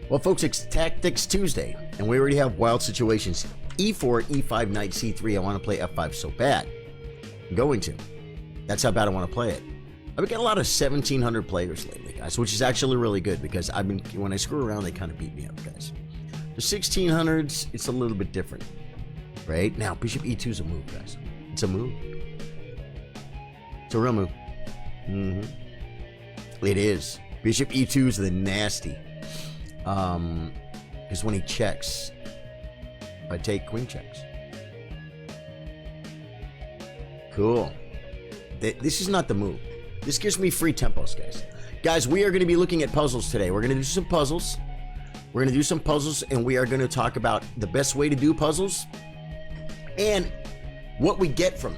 Well, folks, it's Tactics Tuesday, and we already have wild situations. E4, E5, Knight, C3. I want to play F5 so bad. I'm going to. That's how bad I want to play it. I've got a lot of 1,700 players lately, guys, which is actually really good because when I screw around, they kind of beat me up, guys. The 1,600s, it's a little bit different, right? Now, Bishop E2 is a move, guys. It's a move. It's a real move. It is. Bishop E2 is the nasty. Because when he checks, if I take queen checks. Cool. This is not the move. This gives me free tempos, guys. Guys, we are going to be looking at puzzles today. We're going to do some puzzles. We're going to do some puzzles, and we are going to talk about the best way to do puzzles and what we get from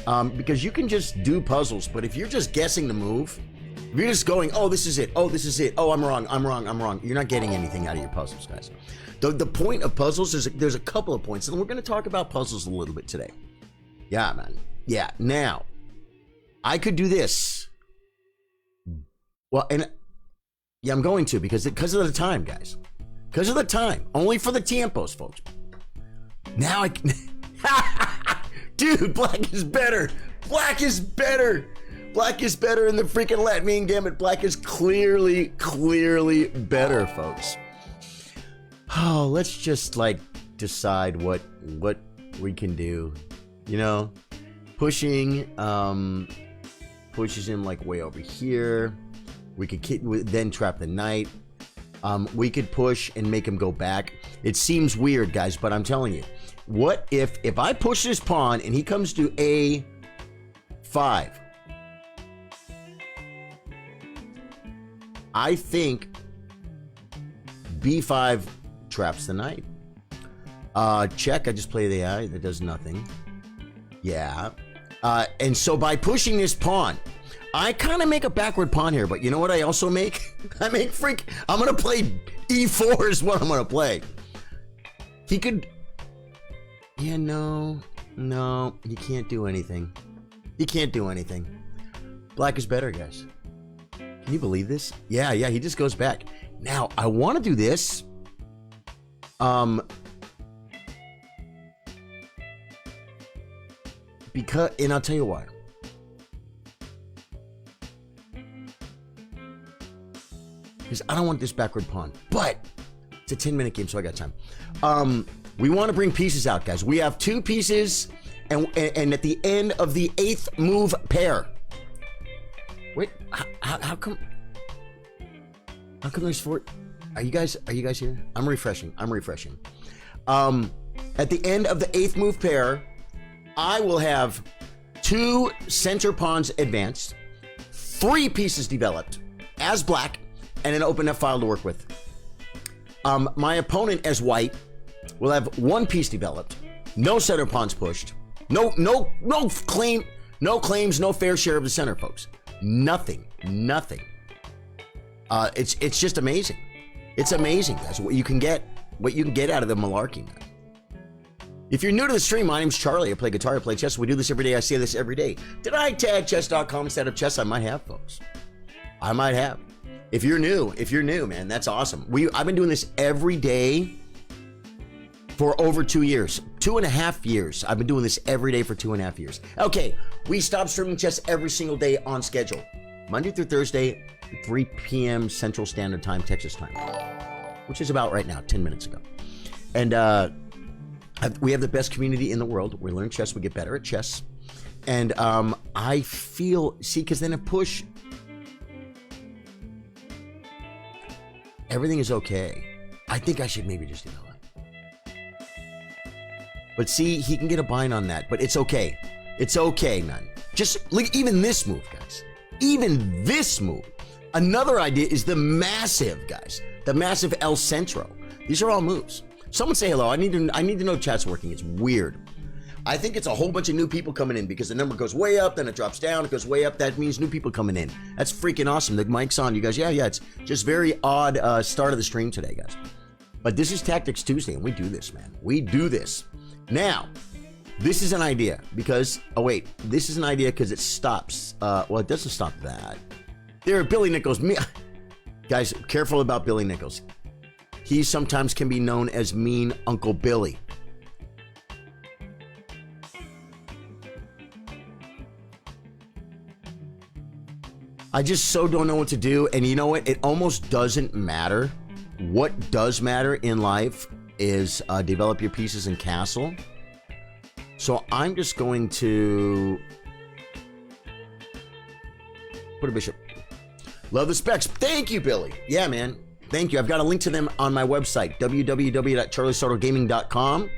them. Because you can just do puzzles, but if you're just guessing the move, if you're just going, oh, this is it. Oh, this is it. Oh, I'm wrong. I'm wrong. I'm wrong. You're not getting anything out of your puzzles, guys. The point of puzzles is there's a couple of points, and we're going to talk about puzzles a little bit today. Yeah, man. Yeah. Now, I could do this. Well, and yeah, I'm going to because of the time, guys. Because of the time. Only for the tiempos, folks. Now I can... Dude, black is better. Black is better. Black is better in the freaking Latvian Gambit. Black is clearly better, folks. Oh, let's just like decide what we can do. You know, pushing pushes him like way over here. We could then trap the knight. We could push and make him go back. It seems weird, guys, but I'm telling you, what if I push this pawn and he comes to A5? I think B5 traps the knight. Check, I just play the eye. That does nothing. Yeah. And so by pushing this pawn, I kind of make a backward pawn here, but you know what I also make? I'm going to play E4 is what I'm going to play. He could... Yeah, no, he can't do anything. He can't do anything. Black is better, guys. Can you believe this? Yeah, he just goes back. Now, I want to do this. Because, and I'll tell you why. Because I don't want this backward pawn. But it's a 10-minute game, so I got time. We want to bring pieces out, guys. We have 2 pieces, and at the end of the 8th move pair. Wait, how come? How come there's 4? Are you guys here? I'm refreshing. At the end of the 8th move pair, I will have 2 center pawns advanced, 3 pieces developed as black, and an open F file to work with. My opponent as white will have 1 piece developed, no center pawns pushed, no claims, no fair share of the center, folks. Nothing. It's just amazing. It's amazing, guys, what you can get out of the malarkey, man. If you're new to the stream, my name's Charlie. I play guitar, I play chess. We do this every day. I say this every day. Did I tag chess.com instead of chess? I might have, folks. I might have. If you're new, man, that's awesome. I've been doing this every day for over 2 years. 2.5 years. I've been doing this every day for 2.5 years. Okay, we stop streaming chess every single day on schedule. Monday through Thursday, 3 p.m. Central Standard Time, Texas time. Which is about right now, 10 minutes ago. And we have the best community in the world. We learn chess, we get better at chess. And I feel, because then a push, everything is okay. I think I should maybe just do that. But see, he can get a bind on that, but it's okay. It's okay, man. Just look, even this move, guys. Even this move. Another idea is the massive, guys. The massive El Centro. These are all moves. Someone say hello. I need to know chat's working. It's weird. I think it's a whole bunch of new people coming in because the number goes way up, then it drops down, it goes way up. That means new people coming in. That's freaking awesome. The mic's on. You guys, yeah, it's just very odd start of the stream today, guys. But this is Tactics Tuesday, and we do this, man. We do this. Now, this is an idea because, oh wait, this is an idea because it stops. Well, it doesn't stop that. There, Billy Nichols. Guys, careful about Billy Nichols. He sometimes can be known as Mean Uncle Billy. I just so don't know what to do. And you know what? It almost doesn't matter. What does matter in life is develop your pieces in castle. So I'm just going to put a bishop. Love the specs. Thank you, Billy. Yeah, man. Thank you. I've got a link to them on my website, www.charliesotogaming.com.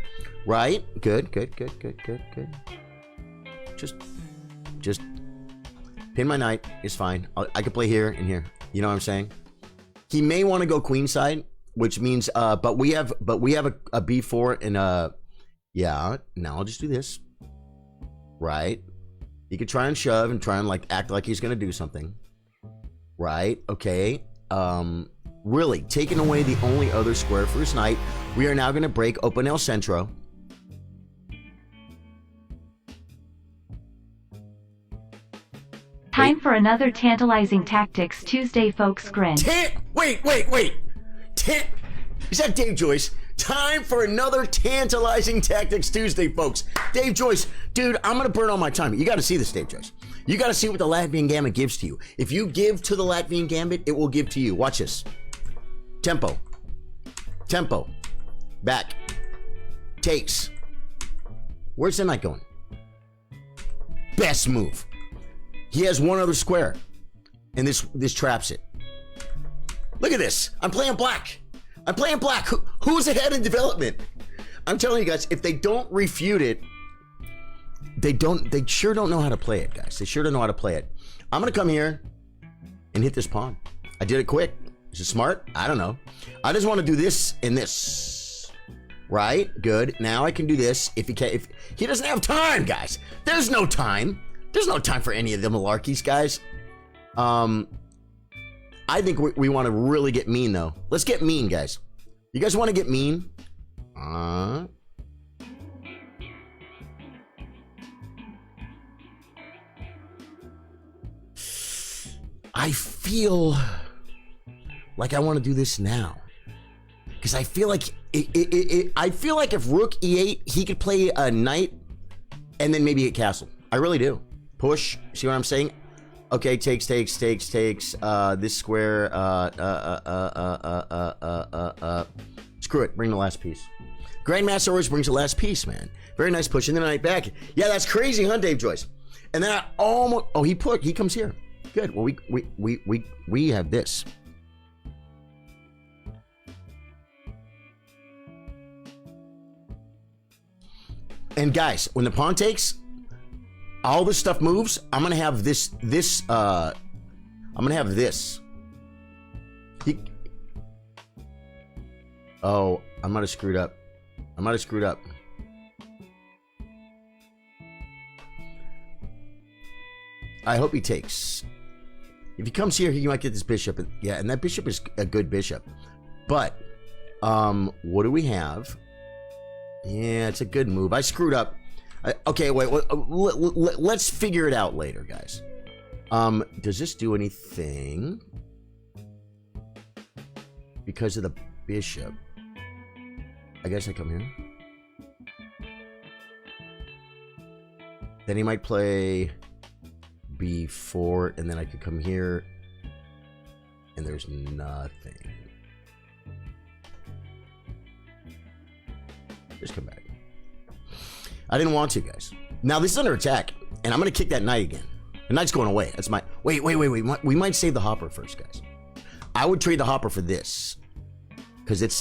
Right? Good. Just pin my knight is fine. I could play here and here. You know what I'm saying? He may want to go queenside, which means, but we have a b4 and yeah. Now I'll just do this. Right? He could try and shove and try and like act like he's gonna do something. Right? Okay. Really taking away the only other square for his knight. We are now gonna break open el centro. Time for another tantalizing Tactics Tuesday, folks. Grin. Wait. Is that Dave Joyce? Time for another tantalizing Tactics Tuesday, folks. Dave Joyce, dude, I'm going to burn all my time. You got to see this, Dave Joyce. You got to see what the Latvian Gambit gives to you. If you give to the Latvian Gambit, it will give to you. Watch this. Tempo. Back. Takes. Where's the knight going? Best move. He has one other square, and this traps it. Look at this. I'm playing black. Who's ahead in development? I'm telling you guys, if they don't refute it, they sure don't know how to play it, guys. They sure don't know how to play it. I'm going to come here and hit this pawn. I did it quick. Is it smart? I don't know. I just want to do this and this. Right? Good. Now I can do this if he doesn't have time, guys. There's no time. There's no time for any of the malarkeys, guys. I think we want to really get mean, though. Let's get mean, guys. You guys want to get mean? I feel like I want to do this now. Because I feel like I feel like if Rook E8, he could play a knight and then maybe get castle. I really do. Push. See what I'm saying? Okay, takes. This square. Screw it. Bring the last piece. Grandmaster always brings the last piece, man. Very nice push. And then the knight back. Yeah, that's crazy, huh, Dave Joyce? And then I almost. Oh, he comes here. Good. Well, we have this. And guys, when the pawn takes, all this stuff moves. I'm gonna have this. I'm gonna have this. Oh, I might have screwed up. I hope he takes. If he comes here, he might get this bishop. Yeah, and that bishop is a good bishop. But, what do we have? Yeah, it's a good move. I screwed up. Okay, wait. Let's figure it out later, guys. Does this do anything? Because of the bishop. I guess I come here. Then he might play b4, and then I could come here, and there's nothing. Just come back. I didn't want to, guys. Now this is under attack, and I'm gonna kick that knight again. The knight's going away. That's my. Wait. We might save the hopper first, guys. I would trade the hopper for this, because it's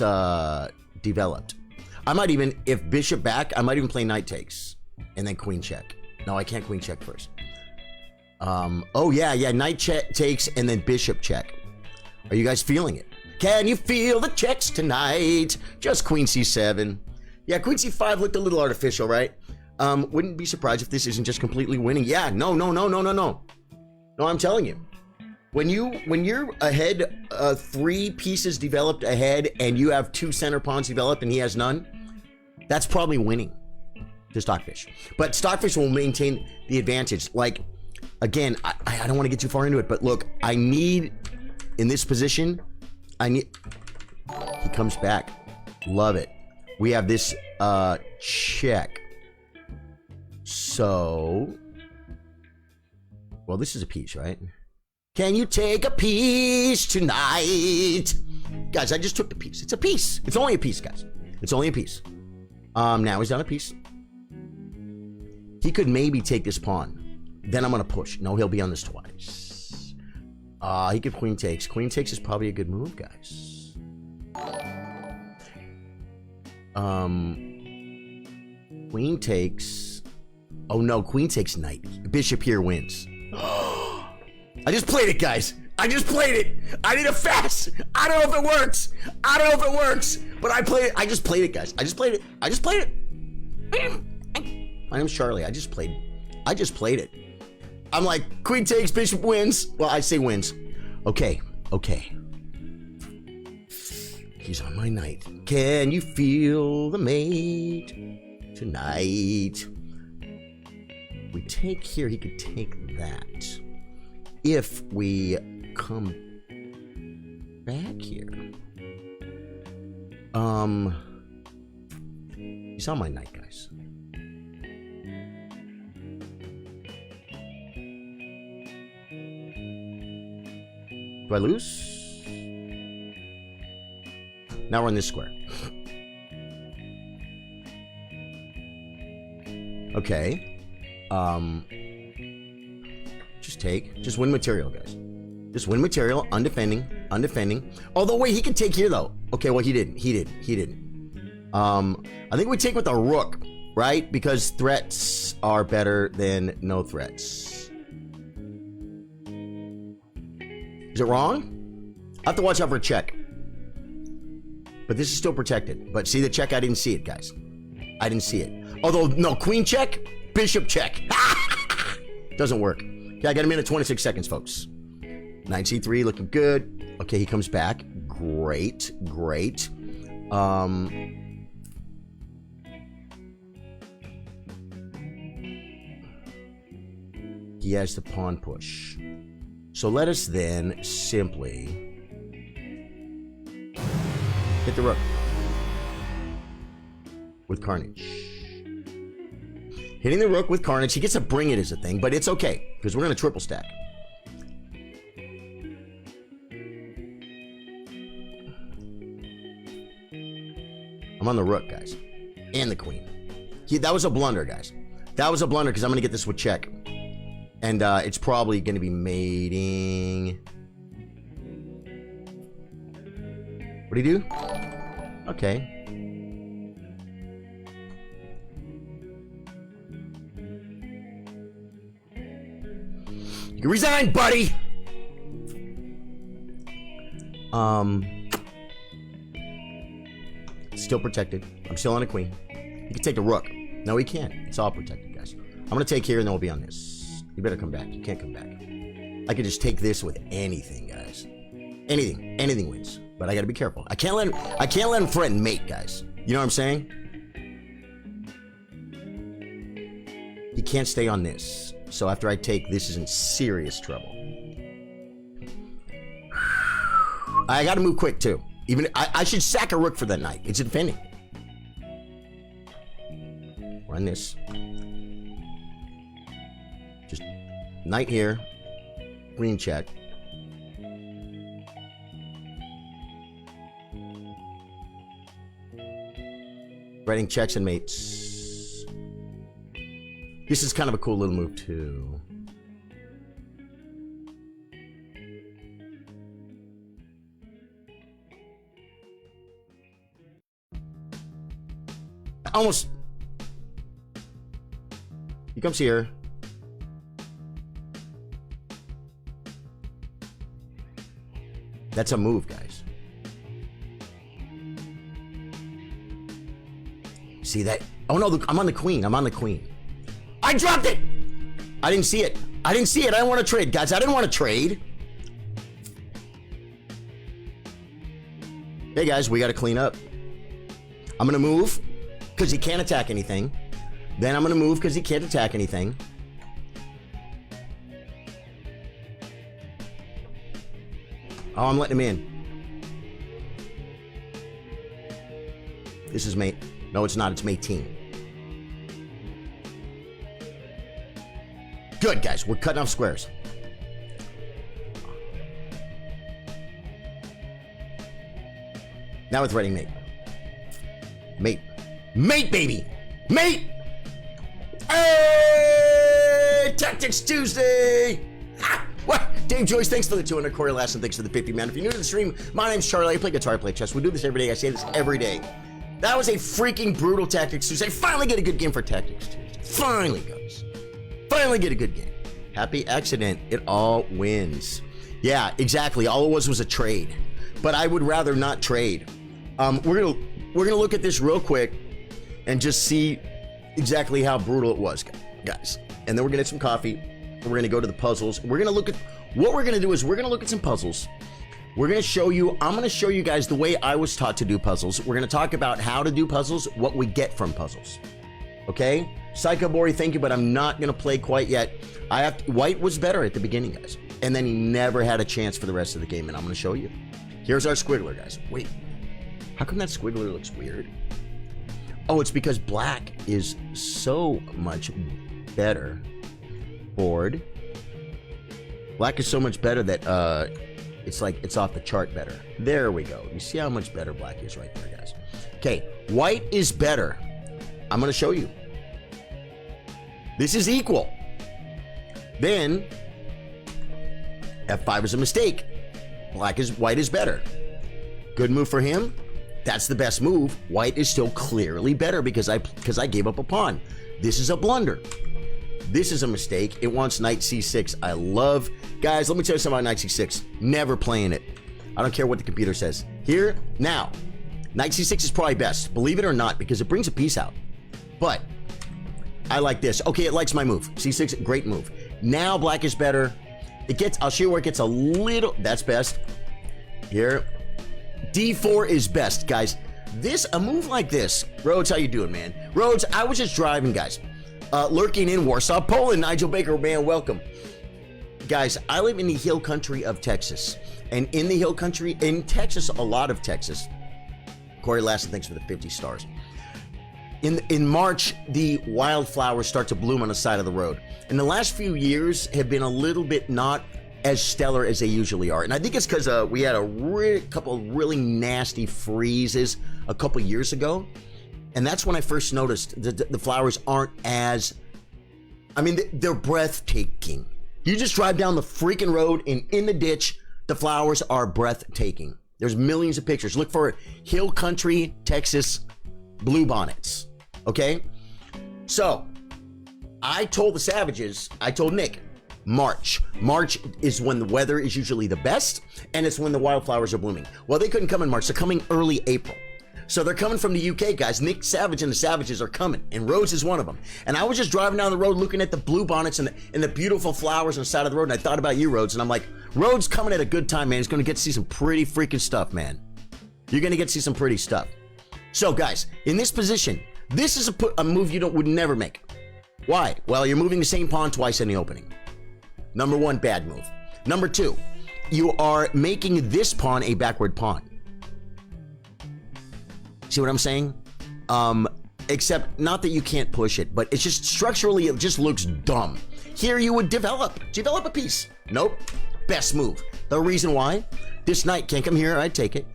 developed. I might even, if bishop back, I might even play knight takes, and then queen check. No, I can't queen check first. Oh yeah, knight check takes, and then bishop check. Are you guys feeling it? Can you feel the checks tonight? Just queen c7. Yeah, queen c5 looked a little artificial, right? Wouldn't be surprised if this isn't just completely winning. Yeah, no. No, I'm telling you. When you're ahead, 3 pieces developed ahead, and you have 2 center pawns developed and he has none, that's probably winning to Stockfish. But Stockfish will maintain the advantage. Like, again, I don't want to get too far into it, but look, I need, in this position, He comes back. Love it. We have this check. So, well, this is a piece, right? Can you take a piece tonight? Guys, I just took the piece. It's a piece. It's only a piece, guys. It's only a piece. Now he's done a piece. He could maybe take this pawn. Then I'm going to push. No, he'll be on this twice. He could queen takes. Queen takes is probably a good move, guys. Queen takes. Oh no, queen takes knight. Bishop here wins. I just played it, guys. I just played it. I need a fast. I don't know if it works. I don't know if it works. But I played it. I just played it, guys. I just played it. I just played it. My name's Charlie. I just played it. I'm like, queen takes, bishop wins. Well, I say wins. Okay. He's on my knight. Can you feel the mate tonight? We take here, he could take that. If we come back here. He's on my knight, guys. Do I lose? Now we're in this square. Okay. Just take. Just win material, guys. Just win material. Undefending. Although, wait, he can take here, though. Okay, well, he didn't. I think we take with a rook, right? Because threats are better than no threats. Is it wrong? I have to watch out for a check. But this is still protected. But see the check? I didn't see it, guys. I didn't see it. Although, no, queen check, bishop check. Doesn't work. Okay, I got a minute 26 seconds, folks. Knight c3 looking good. Okay, he comes back. Great. He has the pawn push. So let us then simply hit the rook with carnage. Hitting the rook with carnage. He gets to bring it as a thing, but it's okay because we're going to triple stack. I'm on the rook, guys, and the queen. That was a blunder, guys. That was a blunder because I'm going to get this with check. And it's probably going to be mating. What'd he do? Okay. You can resign, buddy! Still protected. I'm still on a queen. He can take the rook. No, he can't. It's all protected, guys. I'm going to take here and then we'll be on this. You better come back. You can't come back. I could just take this with anything, guys. Anything wins. But I gotta be careful. I can't let him threaten mate, guys. You know what I'm saying? He can't stay on this. So after I take, this is in serious trouble. I gotta move quick too. Even I should sack a rook for that knight. It's defending. Run this. Just knight here. Queen check. Writing checks and mates. This is kind of a cool little move too. Almost. He comes here. That's a move, guys. See that? Oh no, I'm on the queen. I'm on the queen. I dropped it! I didn't see it. I didn't want to trade, guys. I didn't want to trade. Hey, guys, we got to clean up. I'm going to move because he can't attack anything. Then I'm going to move because he can't attack anything. Oh, I'm letting him in. This is mate. No, it's not. It's mateine. Good, guys. We're cutting off squares. Now it's ready, mate. Mate. Mate, baby! Mate! Hey! Tactics Tuesday! Ha! What? Dave Joyce, thanks for the 200. Corey Lassen, thanks for the 50, man. If you're new to the stream, my name's Charlie. I play guitar, I play chess. We do this every day. I say this every day. That was a freaking brutal Tactics Tuesday. Finally get a good game for Tactics Tuesday. Finally, guys. Finally get a good game. Happy accident. It all wins. Yeah, exactly. All it was a trade. But I would rather not trade. We're gonna look at this real quick and just see exactly how brutal it was, guys. And then we're gonna get some coffee. And we're gonna go to the puzzles. We're gonna look at what we're gonna do is we're gonna look at some puzzles. We're gonna show you. I'm gonna show you guys the way I was taught to do puzzles. We're gonna talk about how to do puzzles, what we get from puzzles. Okay, Psycho Bori, thank you, but I'm not gonna play quite yet. White was better at the beginning, guys, and then he never had a chance for the rest of the game, and I'm gonna show you. Here's our squiggler, guys. Wait, how come that squiggler looks weird? Oh, it's because black is so much better. Board. Black is so much better that it's like it's off the chart better. There we go. You see how much better black is right there, guys. Okay, white is better. I'm gonna show you. This is equal. Then F5 is a mistake. White is better. Good move for him. That's the best move. White is still clearly better because I gave up a pawn. This is a blunder. This is a mistake. It wants knight c6. I love, guys, let me tell you something about knight c6. Never playing it. I don't care what the computer says. Here, now, knight c6 is probably best, believe it or not, because it brings a piece out. But I like this. Okay, it likes my move. c6, great move. Now black is better. I'll show you where it gets a little, that's best. Here, d4 is best, guys. A move like this, Rhodes, how you doing, man? Rhodes, I was just driving, guys. Lurking in Warsaw, Poland. Nigel Baker, man, welcome. Guys, I live in the hill country of Texas. And in the hill country, in Texas, a lot of Texas. Corey Lassen, thanks for the 50 stars. In March, the wildflowers start to bloom on the side of the road. And the last few years have been a little bit not as stellar as they usually are. And I think it's because we had a couple of really nasty freezes a couple years ago. And that's when I first noticed the flowers aren't as, I mean, they're breathtaking. You just drive down the freaking road and in the ditch, the flowers are breathtaking. There's millions of pictures. Look for Hill Country, Texas bluebonnets, okay? So, I told the Savages, I told Nick, March. March is when the weather is usually the best, and it's when the wildflowers are blooming. Well, they couldn't come in March. They're coming early April. So they're coming from the UK, guys. Nick Savage and the Savages are coming, and Rhodes is one of them. And I was just driving down the road looking at the blue bonnets and the beautiful flowers on the side of the road, and I thought about you, Rhodes, and I'm like, Rhodes coming at a good time, man. He's going to get to see some pretty freaking stuff, man. You're going to get to see some pretty stuff. So, guys, in this position, this is a move you would never make. Why? Well, you're moving the same pawn twice in the opening. Number one, bad move. Number two, you are making this pawn a backward pawn. See what I'm saying? Except not that you can't push it, but it's just structurally, it just looks dumb. Here you would develop a piece. Nope. Best move. The reason why? This knight can't come here, I'd take it.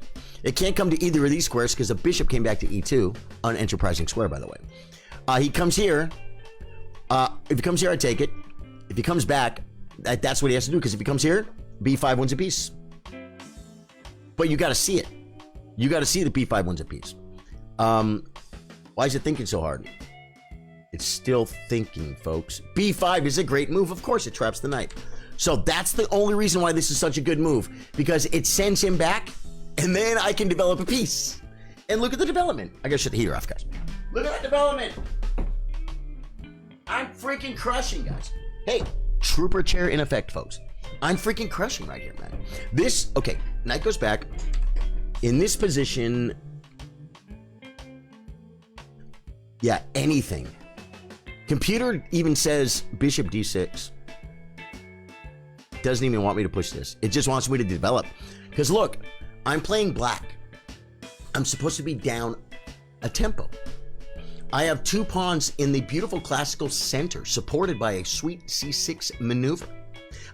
It can't come to either of these squares because the bishop came back to e2, an enterprising square, by the way. He comes here. If he comes here, I take it. If he comes back, that's what he has to do, because if he comes here, b5 wins a piece. But you got to see it. You got to see the b5 wins a piece. Why is it thinking so hard? It's still thinking, folks. b5 is a great move. Of course, it traps the knight. So that's the only reason why this is such a good move, because it sends him back, and then I can develop a piece. And look at the development. I gotta shut the heater off, guys. Look at that development. I'm freaking crushing, guys. Hey, trooper chair in effect, folks. I'm freaking crushing right here, man. This, okay, knight goes back. In this position, yeah, anything. Computer even says bishop d6. Doesn't even want me to push this. It just wants me to develop. Because look, I'm playing black. I'm supposed to be down a tempo. I have 2 pawns in the beautiful classical center, supported by a sweet c6 maneuver.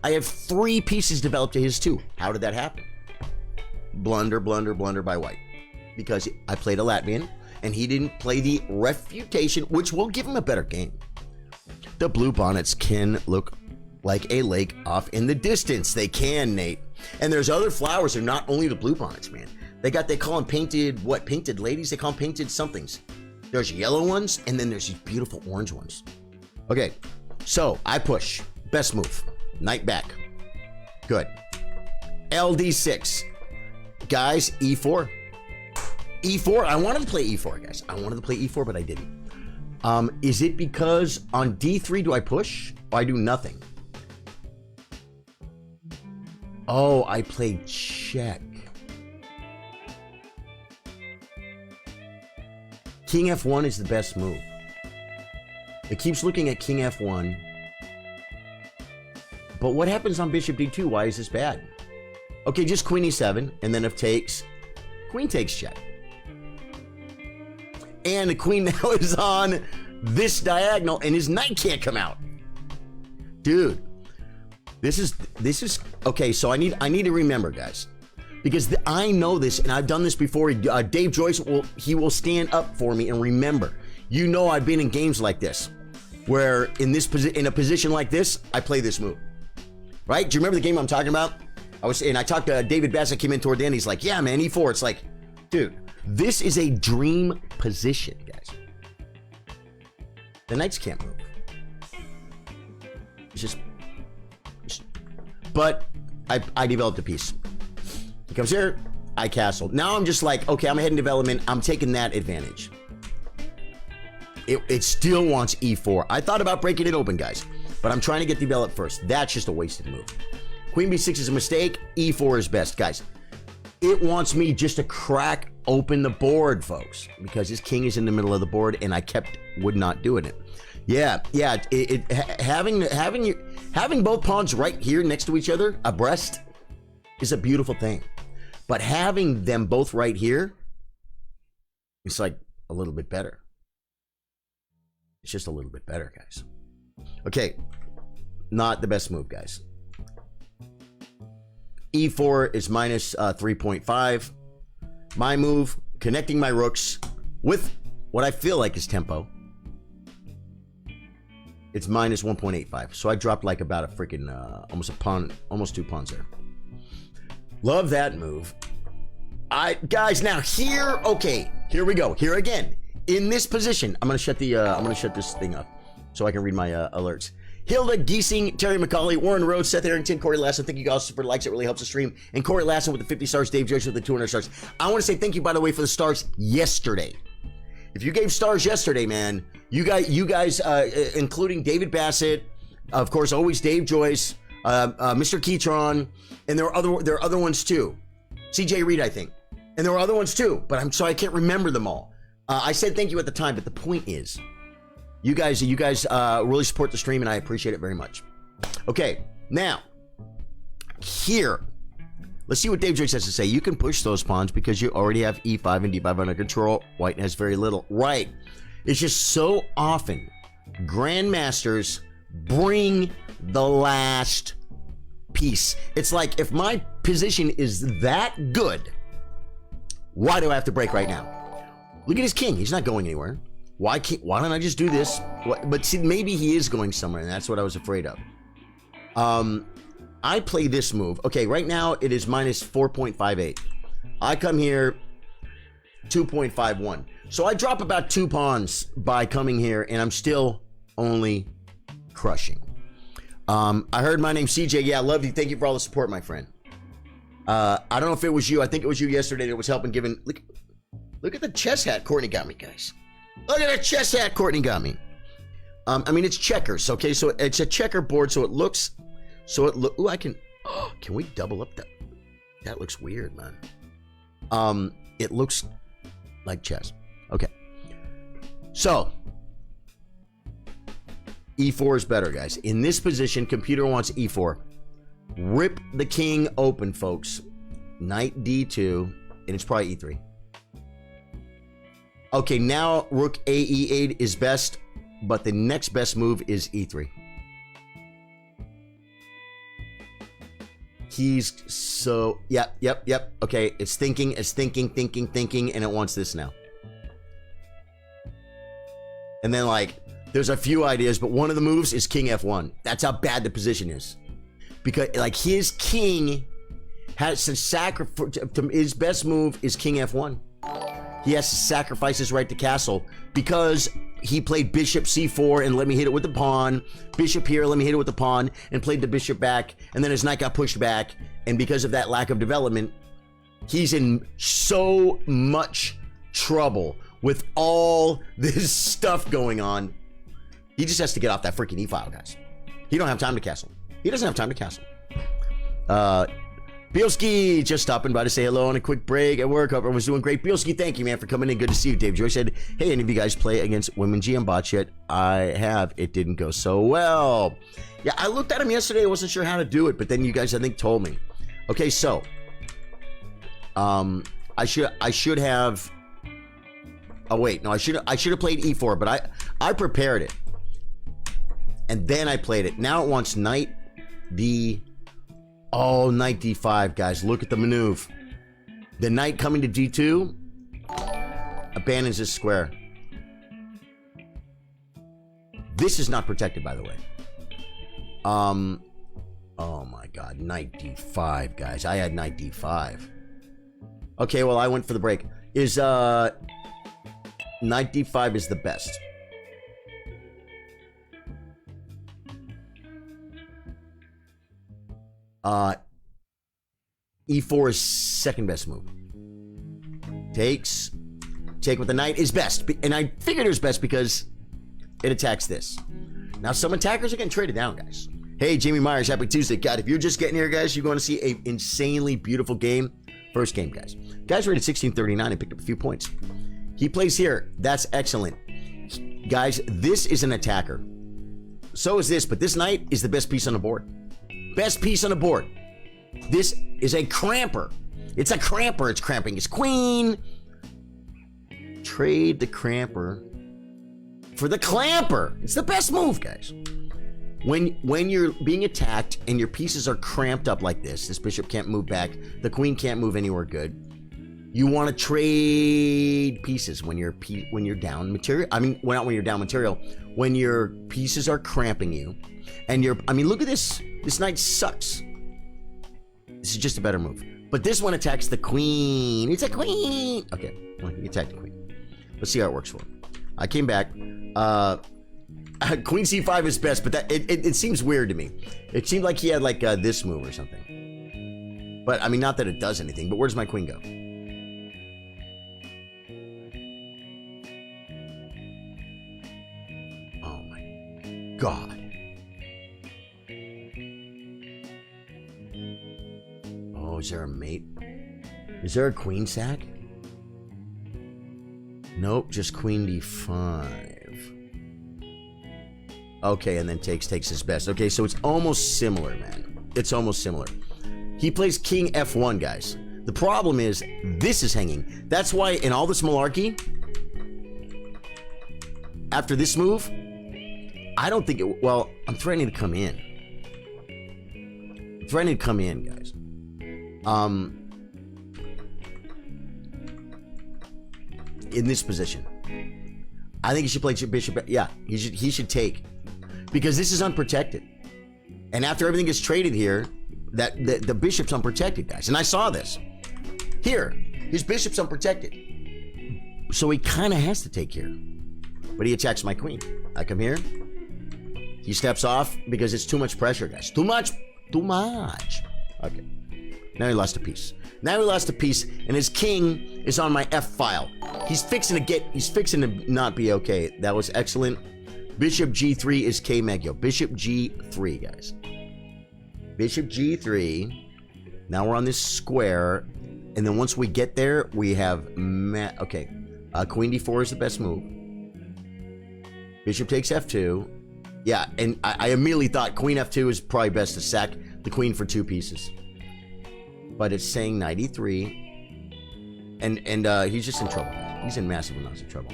I have 3 pieces developed to his 2. How did that happen? Blunder, blunder, blunder by white. Because I played a Latvian, and he didn't play the refutation, which will give him a better game. The blue bonnets can look like a lake off in the distance. They can, Nate. And there's other flowers. They're not only the blue bonnets, man. They call them painted, painted ladies? They call them painted somethings. There's yellow ones, and then there's these beautiful orange ones. Okay, so I push. Best move. Knight back. Good. LD6. Guys, E4. E4. I wanted to play E4, guys. I wanted to play E4, but I didn't. Is it because on D3 do I push? Or I do nothing? Oh, I played check. King F1 is the best move. It keeps looking at King F1. But what happens on Bishop D2? Why is this bad? Okay, just Queen E7, and then if takes, Queen takes check. And the Queen now is on this diagonal, and his knight can't come out. Dude, this is okay. So I need to remember, guys, because I know this, and I've done this before. Dave Joyce will stand up for me and remember. You know, I've been in games like this, where in a position like this, I play this move. Right? Do you remember the game I'm talking about? I talked to David Bassett, came in toward the end. He's like, yeah, man, E4. It's like, dude, this is a dream position, guys. The knights can't move. But I developed a piece. He comes here, I castle. Now I'm just like, okay, I'm ahead in development. I'm taking that advantage. It still wants E4. I thought about breaking it open, guys, but I'm trying to get developed first. That's just a wasted move. Queen B6 is a mistake. E4 is best, guys. It wants me just to crack open the board, folks, because his king is in the middle of the board, and I would not doing it. Yeah. Having both pawns right here next to each other, abreast, is a beautiful thing. But having them both right here, it's like a little bit better. It's just a little bit better, guys. Okay, not the best move, guys. E4 is minus 3.5. My move, connecting my rooks with what I feel like is tempo. It's minus 1.85. So I dropped like about a freaking, almost a pawn, almost 2 pawns there. Love that move. Guys, now here, okay, here we go. Here again, in this position, I'm gonna shut this thing up so I can read my alerts. Hilda Giesing, Terry McCauley, Warren Rhodes, Seth Arrington, Corey Lassen. Thank you guys for the likes. It really helps the stream. And Corey Lassen with the 50 stars, Dave Joyce with the 200 stars. I want to say thank you, by the way, for the stars yesterday. If you gave stars yesterday, man, you guys, including David Bassett, of course, always Dave Joyce, Mr. Keytron, and there are other ones too. CJ Reed, I think, and there were other ones too. But I'm sorry, I can't remember them all. I said thank you at the time, but the point is, you guys really support the stream, and I appreciate it very much. Okay, now, here, let's see what Dave Joyce has to say. You can push those pawns because you already have E5 and D5 under control. White has very little. Right. It's just so often grandmasters bring the last piece. It's like, if my position is that good, why do I have to break right now? Look at his king. He's not going anywhere. Why don't I just do this? But see, maybe he is going somewhere, and that's what I was afraid of. I play this move. Okay, right now it is minus 4.58. I come here 2.51. So I drop about 2 pawns by coming here, and I'm still only crushing. I heard my name, CJ. Yeah, I love you. Thank you for all the support, my friend. I don't know if it was you. I think it was you yesterday that was helping giving. Look at the chess hat Courtney got me, guys. Look at the chess hat Courtney got me. I mean, it's checkers, okay? So it's a checkerboard, so it looks. Ooh, I can. Oh, can we double up that? That looks weird, man. It looks like chess. Okay. So E4 is better, guys. In this position, computer wants E4. Rip the king open, folks. Knight D2, and it's probably E3. Okay, now rook a e8 is best, but the next best move is e3. He's so, yep. Okay, it's thinking, and it wants this now. And then, like, there's a few ideas, but one of the moves is king f1. That's how bad the position is. Because, like, his king has to sacrifice, his best move is king f1. He has to sacrifice his right to castle because he played bishop c4 and let me hit it with the pawn. Bishop here, let me hit it with the pawn, and played the bishop back, and then his knight got pushed back, and because of that lack of development, he's in so much trouble with all this stuff going on. He just has to get off that freaking e-file, guys. He don't have time to castle. He doesn't have time to castle. Bielski just stopping by to say hello on a quick break at work. Hope everyone's doing great. Bielski, thank you, man, for coming in. Good to see you. Dave Joy said, hey, any of you guys play against Women GM bots yet? I have. It didn't go so well. Yeah, I looked at him yesterday. I wasn't sure how to do it, but then you guys, I think, told me. Okay, so I should have. Oh wait, no, I should have played e4, but I prepared it, and then I played it. Now it wants knight d. Oh, knight d5, guys. Look at the maneuver. The knight coming to d2 abandons this square. This is not protected, by the way. Oh my God, knight d5, guys. I had knight d5. Okay, well, I went for the break. Is knight d5 is the best. E4 is second best move. Take with the knight is best. And I figured it was best because it attacks this. Now, some attackers are getting traded down, guys. Hey, Jamie Myers, happy Tuesday. God, if you're just getting here, guys, you're going to see an insanely beautiful game. First game, guys. Guys rated 1639 and picked up a few points. He plays here. That's excellent. Guys, this is an attacker. So is this, but this knight is the best piece on the board. Best piece on the board. This is a cramper. It's a cramper. It's cramping his queen. Trade the cramper for the clamper. It's the best move, guys. When you're being attacked and your pieces are cramped up like this bishop can't move back, the queen can't move anywhere good. You want to trade pieces when you're down material. I mean, well, not when you're down material. When your pieces are cramping you, and look at this. This knight sucks. This is just a better move. But this one attacks the queen. It's a queen. Okay, well, he attacked the queen. Let's see how it works for him. I came back. Queen c5 is best, but that it seems weird to me. It seemed like he had like this move or something. But I mean, not that it does anything. But where does my queen go? Oh my God. Oh, is there a mate? Is there a queen sack? Nope, just queen d5. Okay, and then takes his best. Okay, so it's almost similar, man. It's almost similar. He plays king f1, guys. The problem is, this is hanging. That's why in all this malarkey, after this move, I don't think it... Well, I'm threatening to come in. I'm threatening to come in, guys. In this position, I think he should play bishop. Yeah, he should take, because this is unprotected, and after everything gets traded here, that the bishop's unprotected, guys. And I saw this here. His bishop's unprotected, so he kind of has to take here. But he attacks my queen. I come here. He steps off because it's too much pressure, guys. Too much. Okay. Now he lost a piece. And his king is on my F file. He's fixing to not be okay. That was excellent. Bishop G3 is K Megyo. Bishop G3, guys. Bishop G3. Now we're on this square. And then once we get there, we have... Okay. Queen D4 is the best move. Bishop takes F2. Yeah, and I immediately thought Queen F2 is probably best to sack the queen for 2 pieces. But it's saying knight E3. And he's just in trouble. He's in massive amounts of trouble.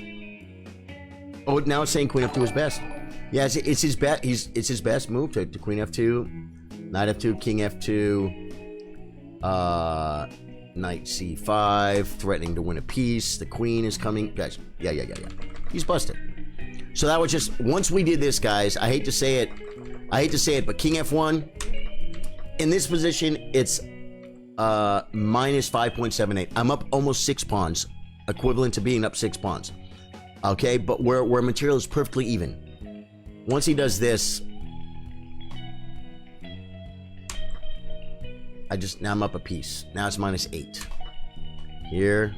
Oh, now it's saying queen f2 is best. Yeah, it's his bet. It's his best move to queen f2, knight f2, king f2, knight c5, threatening to win a piece. The queen is coming, guys. Yeah. He's busted. So that was just once we did this, guys. I hate to say it, but king f1 in this position, it's minus 5.78. I'm up almost 6 pawns, equivalent to being up 6 pawns. Okay, but where material is perfectly even. Once he does this, now I'm up a piece. Now it's minus 8. Here.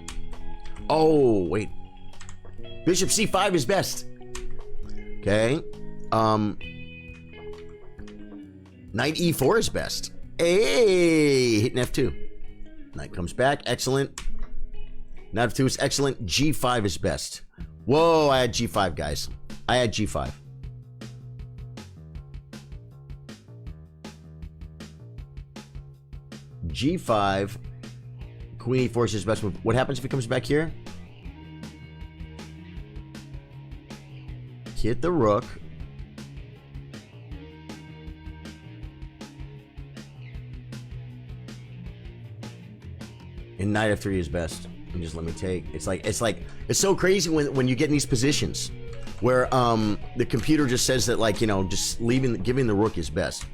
Oh, wait. Bishop c5 is best. Okay. Knight e4 is best. Hey, hitting f2. Knight comes back. Excellent. Knight f2 is excellent. g5 is best. Whoa, I had g5, guys. I had g5. g5. Queen e4 is his best move. What happens if he comes back here? Hit the rook. And knight f3 is best. And just let me take. It's so crazy when you get in these positions where the computer just says that, like, you know, just giving the rook is best.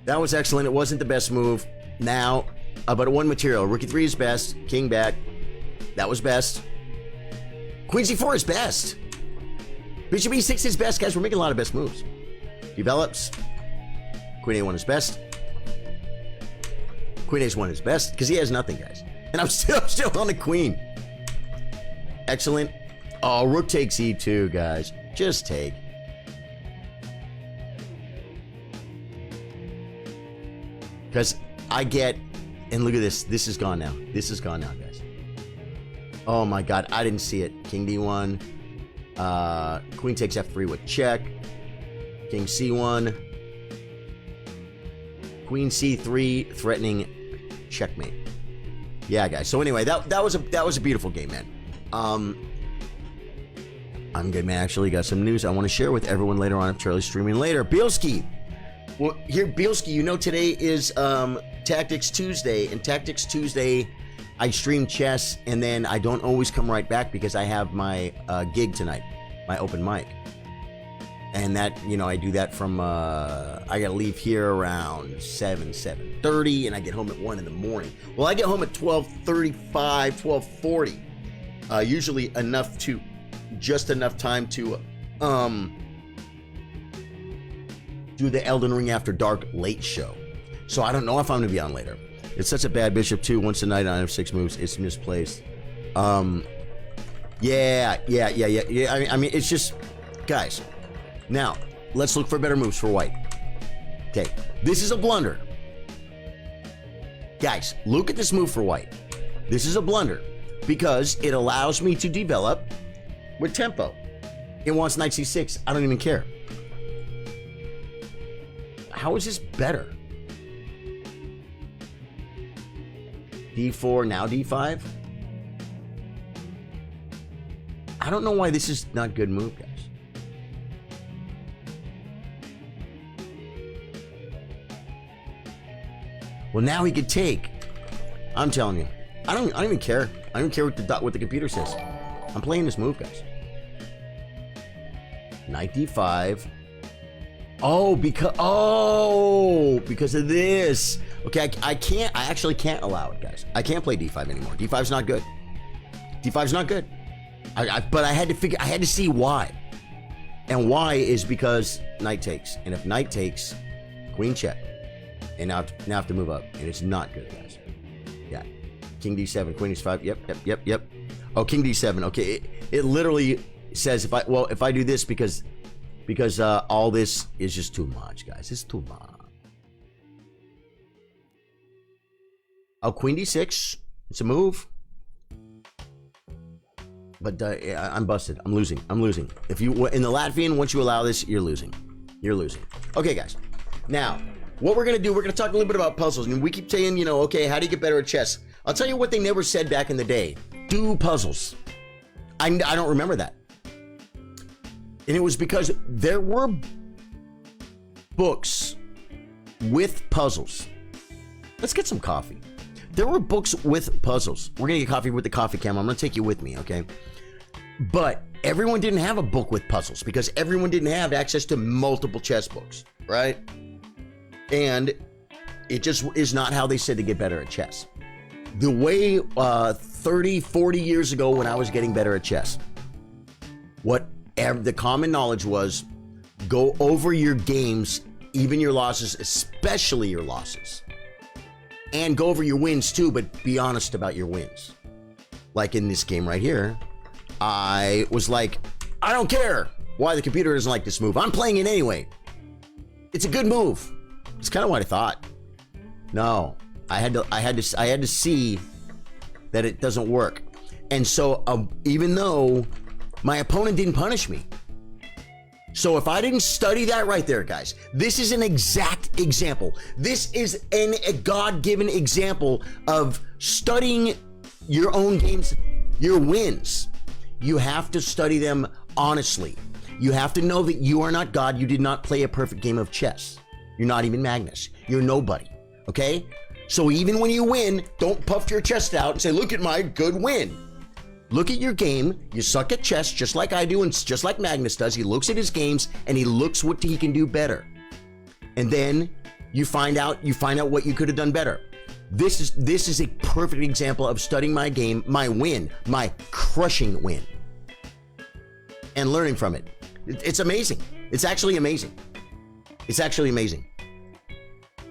That was excellent. It wasn't the best move. Now, but one material. Rook e3 is best. King back. That was best. Queen c4 is best. Bishop e6 is best, guys. We're making a lot of best moves. Develops. Queen a1 is best. Queen a1 is best because he has nothing, guys. And I'm still on the queen. Excellent. Oh, rook takes e2, guys. Just take. Because I get, and look at this. This is gone now. This is gone now, guys. Oh my God, I didn't see it. King d1. Queen takes f3 with check. King c1. Queen c3, threatening checkmate. Yeah, guys. So anyway, that was a beautiful game, man. I'm good, man. Actually, got some news I want to share with everyone later on if Charlie's streaming later. Bielski. Well, here, Bielski, you know today is Tactics Tuesday, and Tactics Tuesday, I stream chess, and then I don't always come right back because I have my gig tonight, my open mic. And that, you know, I do that from, I gotta leave here around 7:30, and I get home at 1 in the morning. Well, I get home at 12:35, 12:40. Usually just enough time to, do the Elden Ring After Dark late show. So I don't know if I'm gonna be on later. It's such a bad bishop too. Once a knight on f6 moves, it's misplaced. Yeah. I mean, it's just, guys. Now, let's look for better moves for white. Okay, this is a blunder. Guys, look at this move for white. This is a blunder because it allows me to develop with tempo. It wants knight c6. I don't even care. How is this better? d4, now d5? I don't know why this is not a good move, guys. Well, now he could take. I'm telling you, I don't even care. I don't care what the computer says. I'm playing this move, guys. Knight d5. Oh, because of this. Okay, I actually can't allow it, guys. I can't play d5 anymore. d5's not good. d5's not good. But I had to see why. And why is because knight takes. And if knight takes, queen check. And now I have to move up. And it's not good, guys. Yeah. King d7, queen h5. Yep. Oh, king d7. Okay, it literally says if I do this because all this is just too much, guys. It's too much. Oh, queen d6. It's a move. But I'm busted. I'm losing. If you in the Latvian, once you allow this, you're losing. Okay, guys. Now, what we're gonna do, we're gonna talk a little bit about puzzles. And we keep saying, you know, okay, how do you get better at chess? I'll tell you what they never said back in the day. Do puzzles. I don't remember that. And it was because there were books with puzzles. Let's get some coffee. There were books with puzzles. We're going to get coffee with the coffee camera. I'm going to take you with me, okay? But everyone didn't have a book with puzzles because everyone didn't have access to multiple chess books, right? And it just is not how they said to get better at chess. The way 30, 40 years ago when I was getting better at chess, the common knowledge was go over your games, even your losses, especially your losses. And go over your wins too, but be honest about your wins. Like in this game right here, I was like, I don't care why the computer doesn't like this move. I'm playing it anyway. It's a good move. It's kind of what I thought. No, I had to see that it doesn't work. And so even though my opponent didn't punish me, so if I didn't study that right there, guys, this is an exact example. This is a God-given example of studying your own games, your wins. You have to study them honestly. You have to know that you are not God. You did not play a perfect game of chess. You're not even Magnus. You're nobody, okay? So even when you win, don't puff your chest out and say, look at my good win. Look at your game. You suck at chess just like I do and just like Magnus does. He looks at his games and he looks what he can do better. And then you find out what you could have done better. This is a perfect example of studying my game, my win, my crushing win, and learning from it. It's amazing. It's actually amazing. It's actually amazing.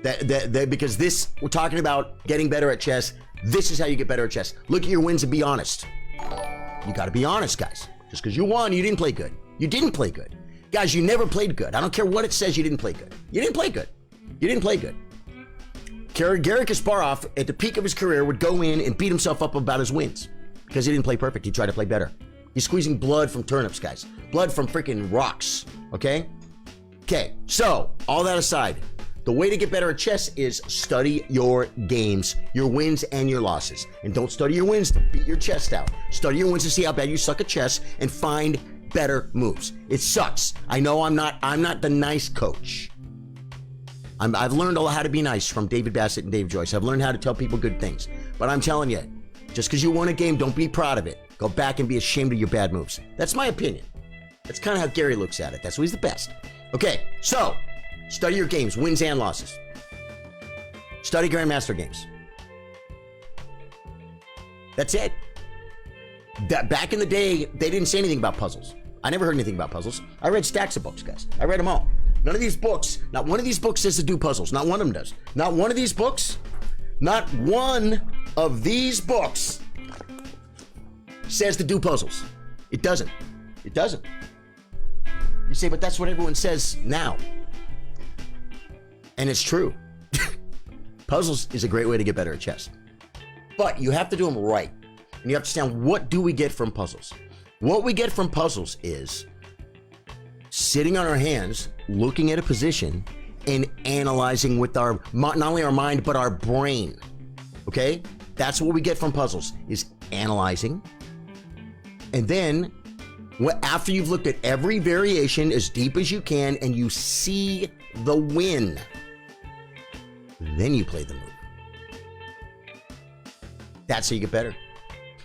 That because this, we're talking about getting better at chess. This is how you get better at chess. Look at your wins and be honest. You got to be honest, guys. Just because you won, you didn't play good. You didn't play good. Guys, you never played good. I don't care what it says, you didn't play good. You didn't play good. You didn't play good. Garry Kasparov, at the peak of his career, would go in and beat himself up about his wins because he didn't play perfect. He tried to play better. He's squeezing blood from turnips, guys. Blood from freaking rocks, okay? Okay, so all that aside, the way to get better at chess is study your games, your wins and your losses. And don't study your wins to beat your chest out. Study your wins to see how bad you suck at chess and find better moves. It sucks. I know I'm not the nice coach. I've learned how to be nice from David Bassett and Dave Joyce. I've learned how to tell people good things. But I'm telling you, just because you won a game, don't be proud of it. Go back and be ashamed of your bad moves. That's my opinion. That's kind of how Gary looks at it. That's why he's the best. Okay, so study your games, wins and losses. Study Grandmaster games. That's it. Back in the day, they didn't say anything about puzzles. I never heard anything about puzzles. I read stacks of books, guys. I read them all. None of these books, not one of these books says to do puzzles. Not one of them does. Not one of these books, not one of these books says to do puzzles. It doesn't. It doesn't. You say, but that's what everyone says now. And it's true. Puzzles is a great way to get better at chess. But you have to do them right. And you have to understand, what do we get from puzzles? What we get from puzzles is sitting on our hands, looking at a position, and analyzing with our, not only our mind, but our brain. Okay? That's what we get from puzzles, is analyzing. And then, after you've looked at every variation as deep as you can, and you see the win, then you play the move. That's how you get better.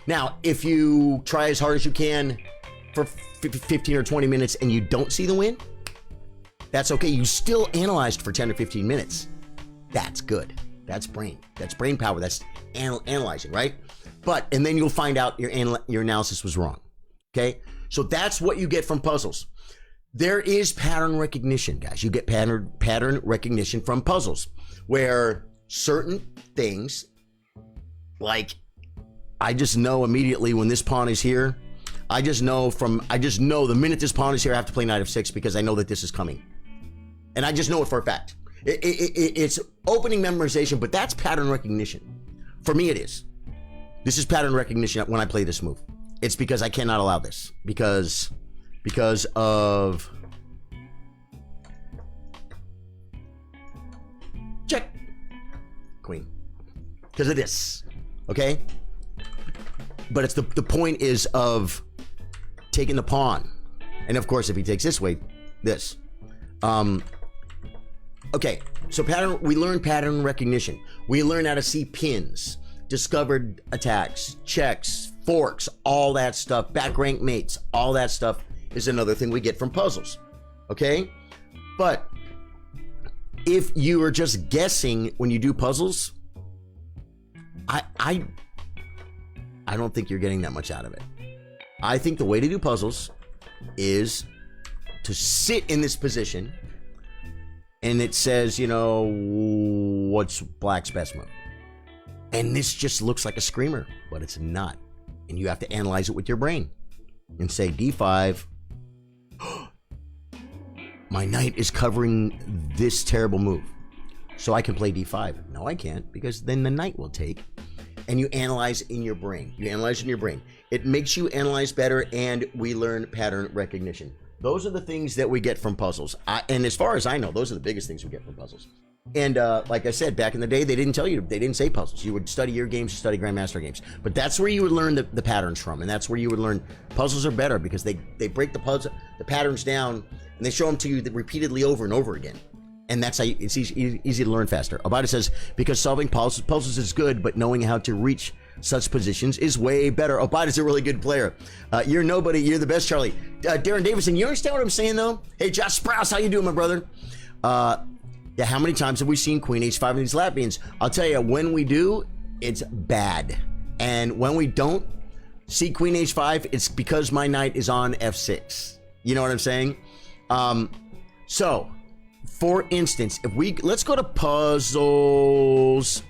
Now, if you try as hard as you can for 15 or 20 minutes and you don't see the win, that's okay. You still analyzed for 10 or 15 minutes. That's good. That's brain. That's brain power. That's analyzing, right? And then you'll find out your analysis was wrong. Okay? So that's what you get from puzzles. There is pattern recognition, guys. You get pattern recognition from puzzles, where certain things, like, I just know immediately when this pawn is here. I just know the minute this pawn is here, I have to play knight f6 because I know that this is coming. And I just know it for a fact. It's opening memorization, but that's pattern recognition. For me, it is. This is pattern recognition when I play this move. It's because I cannot allow this. Because of... Check. Queen. Because of this. Okay? But it's the point is of taking the pawn. And of course, if he takes this way, this. Okay, so we learned pattern recognition. We learned how to see pins, discovered attacks, checks, forks, all that stuff, back rank mates, all that stuff is another thing we get from puzzles. Okay? But if you are just guessing when you do puzzles, I don't think you're getting that much out of it. I think the way to do puzzles is to sit in this position and it says, you know, what's black's best move? And this just looks like a screamer, but it's not. And you have to analyze it with your brain and say D5. My knight is covering this terrible move, so I can play D5. No, I can't, because then the knight will take. And you analyze in your brain. You analyze in your brain. It makes you analyze better, and we learn pattern recognition. Those are the things that we get from puzzles. And as far as I know, those are the biggest things we get from puzzles. And like I said, back in the day, they didn't say puzzles. You would study your games, study Grandmaster games. But that's where you would learn the patterns from, and that's where you would learn puzzles are better, because they break the patterns down, and they show them to you repeatedly over and over again. And that's how it's easy to learn faster. Abada says, because solving puzzles is good, but knowing how to reach such positions is way better. Abada's a really good player. You're nobody. You're the best, Charlie. Darren Davison, you understand what I'm saying, though? Hey, Josh Sprouse, how you doing, my brother? Yeah, how many times have we seen Queen H5 in these Latvians? I'll tell you, when we do, it's bad. And when we don't see Queen H5, it's because my knight is on F6. You know what I'm saying? So, for instance, let's go to puzzles.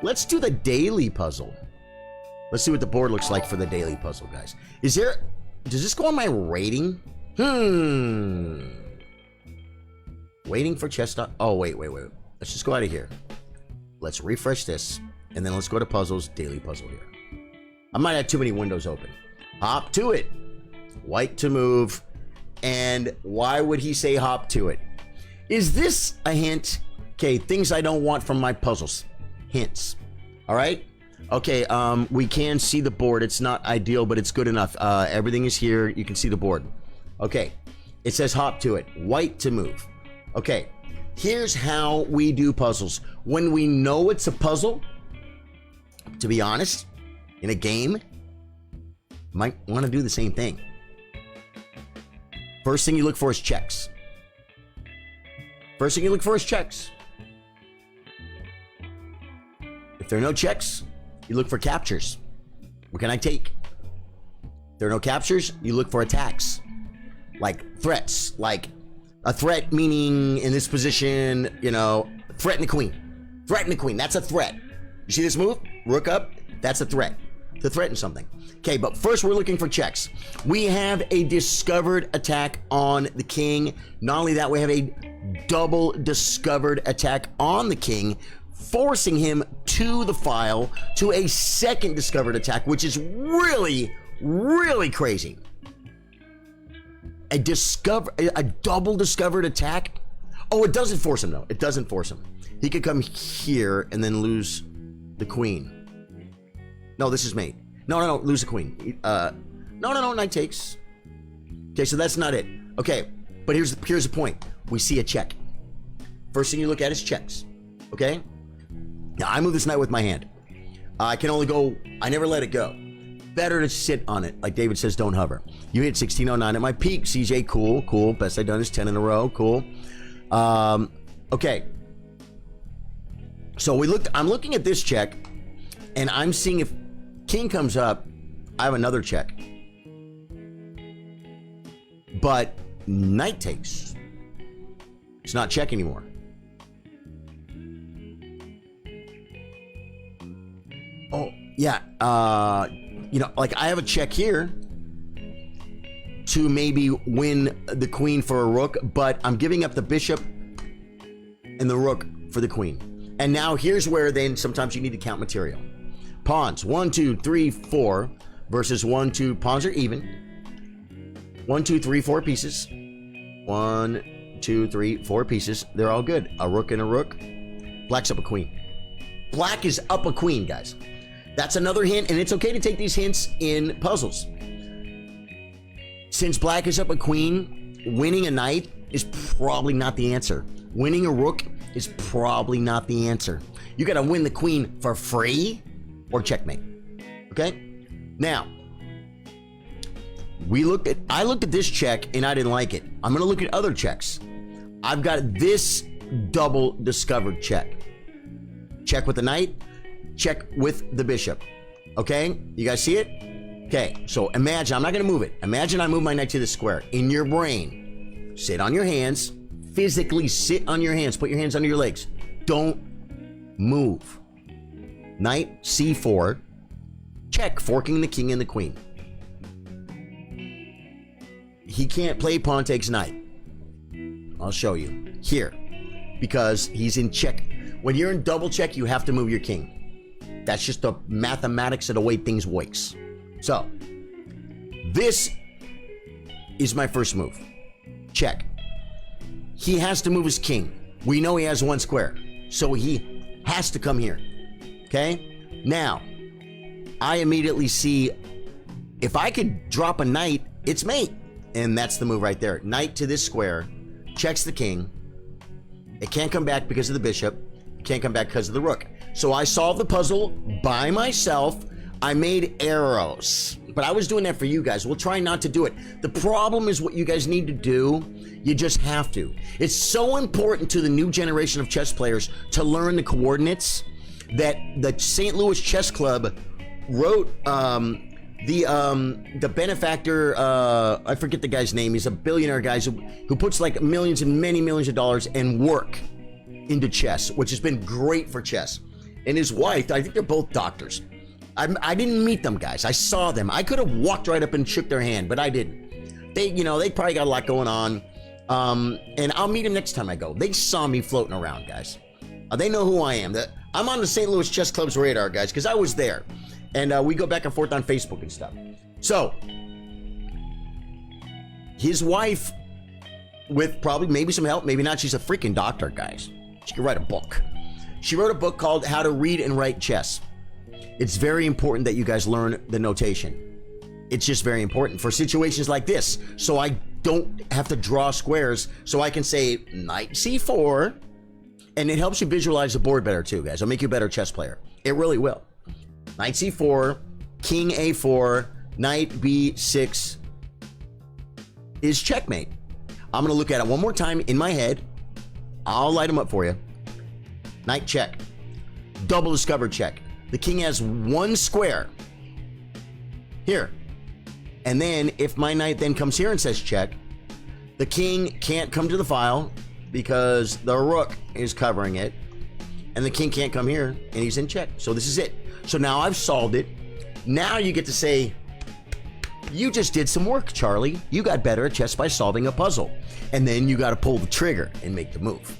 Let's do the daily puzzle. Let's see what the board looks like for the daily puzzle, guys. Does this go on my rating? Waiting for chess. Oh, wait. Let's just go out of here. Let's refresh this, and then let's go to puzzles, daily puzzle here. I might have too many windows open. Hop to it. White to move. And why would he say hop to it? Is this a hint? Okay, things I don't want from my puzzles. Hints. All right? Okay, we can see the board. It's not ideal, but it's good enough. Everything is here. You can see the board. Okay, it says hop to it. White to move. Okay, here's how we do puzzles. When we know it's a puzzle, to be honest, in a game, might want to do the same thing. First thing you look for is checks. If there are no checks, you look for captures. What can I take? If there are no captures, you look for attacks. Like threats. Like a threat meaning in this position, you know, threaten the queen. Threaten the queen, that's a threat. You see this move? Rook up, that's a threat. To threaten something. Okay, but first we're looking for checks. We have a discovered attack on the king. Not only that, we have a double discovered attack on the king, forcing him to the file to a second discovered attack, which is really, really crazy. A double discovered attack? Oh, it doesn't force him, though. It doesn't force him. He could come here and then lose the queen. No, this is mate. No, lose the queen. No, knight takes. Okay, so that's not it. Okay, but here's the point. We see a check. First thing you look at is checks. Okay? Now, I move this knight with my hand. I can only go, I never let it go. Better to sit on it. Like David says, don't hover. You hit 1609 at my peak. CJ, cool. Best I've done is 10 in a row. Cool. Okay. So I'm looking at this check, and I'm seeing if king comes up, I have another check. But knight takes. It's not check anymore. Oh, yeah. You know, like I have a check here to maybe win the queen for a rook, but I'm giving up the bishop and the rook for the queen. And now here's where then sometimes you need to count material. Pawns, 1, 2, 3, 4 versus 1, 2. Pawns are even. 1, 2, 3, 4 pieces. 1, 2, 3, 4 pieces. They're all good. A rook and a rook. Black's up a queen. Black is up a queen, guys. That's another hint, and it's okay to take these hints in puzzles. Since black is up a queen, winning a knight is probably not the answer. Winning a rook is probably not the answer. You gotta win the queen for free or checkmate. Okay? Now, I looked at this check and I didn't like it. I'm gonna look at other checks. I've got this double discovered check. Check with the knight, check with the bishop. Okay? You guys see it? Okay, so imagine, I'm not gonna move it. Imagine I move my knight to the square. In your brain, sit on your hands, physically sit on your hands, put your hands under your legs. Don't move. Knight c4, check, forking the king and the queen. He can't play pawn takes knight. I'll show you here, because he's in check. When you're in double check, you have to move your king. That's just the mathematics of the way things works. So, this is my first move. Check. He has to move his king. We know he has one square, so he has to come here. Okay? Now, I immediately see, if I could drop a knight, it's mate. And that's the move right there. Knight to this square, checks the king. It can't come back because of the bishop. It can't come back because of the rook. So I solved the puzzle by myself. I made arrows, but I was doing that for you guys. We'll try not to do it. The problem is what you guys need to do. You just have to. It's so important to the new generation of chess players to learn the coordinates that the St. Louis Chess Club wrote the benefactor, I forget the guy's name. He's a billionaire guy who puts like millions and many millions of dollars and work into chess, which has been great for chess. And his wife, I think they're both doctors. I didn't meet them, guys. I saw them. I could have walked right up and shook their hand, but I didn't. They probably got a lot going on. And I'll meet them next time I go. They saw me floating around, guys. They know who I am. I'm on the St. Louis Chess Club's radar, guys, because I was there. And we go back and forth on Facebook and stuff. So, his wife, with probably maybe some help, maybe not, she's a freaking doctor, guys. She could write a book. She wrote a book called How to Read and Write Chess. It's very important that you guys learn the notation. It's just very important for situations like this. So I don't have to draw squares, so I can say knight c4, and it helps you visualize the board better too, guys. It'll make you a better chess player. It really will. Knight c4, king a4, knight b6 is checkmate. I'm gonna look at it one more time in my head. I'll light them up for you. Knight check. Double discovered check. The king has one square here. And then if my knight then comes here and says check, the king can't come to the file because the rook is covering it. And the king can't come here and he's in check. So this is it. So now I've solved it. Now you get to say, you just did some work, Charlie. You got better at chess by solving a puzzle. And then you got to pull the trigger and make the move.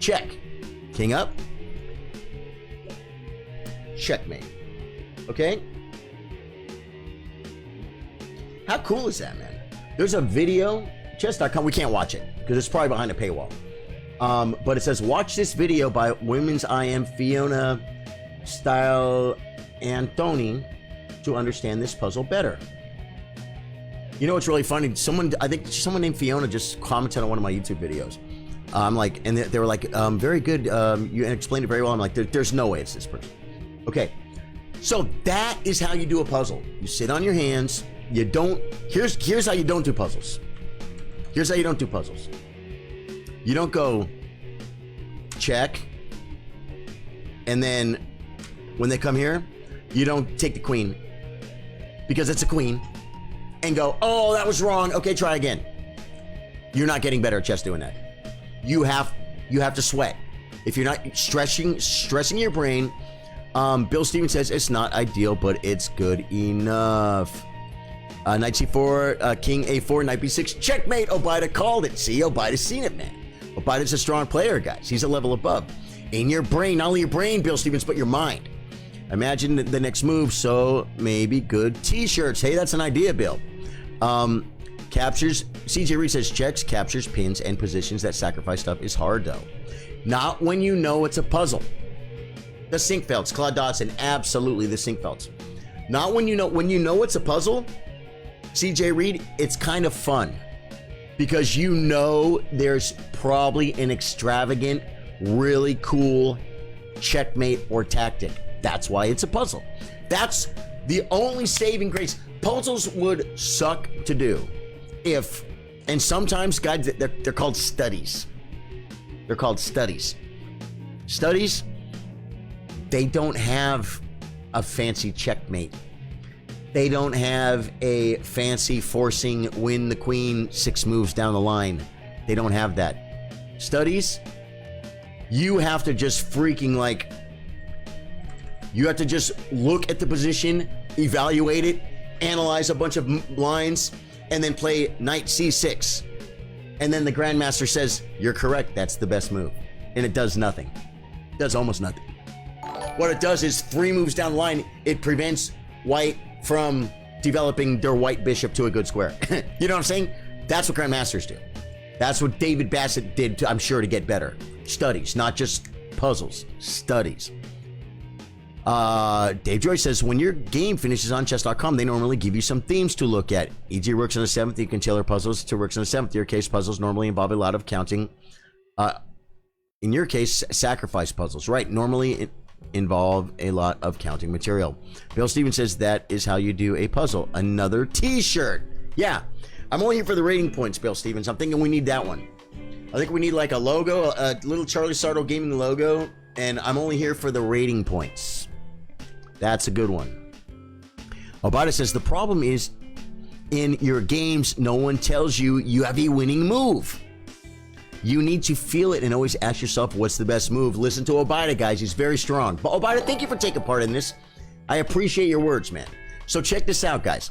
Check. King up. Checkmate. Okay? How cool is that, man? There's a video, chess.com. We can't watch it because it's probably behind a paywall. But it says, watch this video by Women's IM Fiona Style Antoni to understand this puzzle better. You know what's really funny? I think someone named Fiona just commented on one of my YouTube videos. And they were like, very good. You explained it very well. I'm like, there's no way it's this person. Okay. So that is how you do a puzzle. You sit on your hands. You don't, here's how you don't do puzzles. Here's how you don't do puzzles. You don't go check. And then when they come here, you don't take the queen because it's a queen and go, oh, that was wrong. Okay, try again. You're not getting better at chess doing that. You have to sweat. If you're not stressing your brain, Bill Stevens says it's not ideal, but it's good enough. Knight c4, king a4, knight b6, checkmate. Obida called it. See, Obida's seen it, man. Obida's a strong player, guys. He's a level above. In your brain, not only your brain, Bill Stevens, but your mind. Imagine the next move, so maybe good t-shirts. Hey, that's an idea, Bill. Captures, CJ Reed says checks, captures, pins, and positions that sacrifice stuff is hard, though. Not when you know it's a puzzle. The sink felts, Claude Dodson, absolutely the sink felts. Not when you know it's a puzzle, CJ Reed, it's kind of fun. Because you know there's probably an extravagant, really cool checkmate or tactic. That's why it's a puzzle. That's the only saving grace. Puzzles would suck to do if, and sometimes, guys, they're called studies. They're called studies. Studies, they don't have a fancy checkmate. They don't have a fancy forcing win the queen 6 moves down the line. They don't have that. Studies, you have to just freaking like, you have to just look at the position, evaluate it, analyze a bunch of lines, and then play knight c6. And then the grandmaster says, you're correct, that's the best move. And it does nothing. It does almost nothing. What it does is 3 moves down the line, it prevents white from developing their white bishop to a good square. You know what I'm saying? That's what grandmasters do. That's what David Bassett did, I'm sure, to get better. Studies, not just puzzles. Studies. Dave Joy says, when your game finishes on chess.com, they normally give you some themes to look at. E.g. Rooks on the 7th, you can tailor puzzles to Rooks on the 7th. Your case puzzles normally involve a lot of counting. In your case, sacrifice puzzles. Right, normally involve a lot of counting material. Bill Stevens says that is how you do a puzzle. Another t-shirt. Yeah, I'm only here for the rating points, Bill Stevens. I'm thinking we need that one. I think we need like a logo, a little Charlie Sardo Gaming logo, and I'm only here for the rating points. That's a good one. Obata says the problem is in your games, no one tells you you have a winning move. You need to feel it and always ask yourself, what's the best move? Listen to Obida, guys. He's very strong. But Obida, thank you for taking part in this. I appreciate your words, man. So check this out, guys.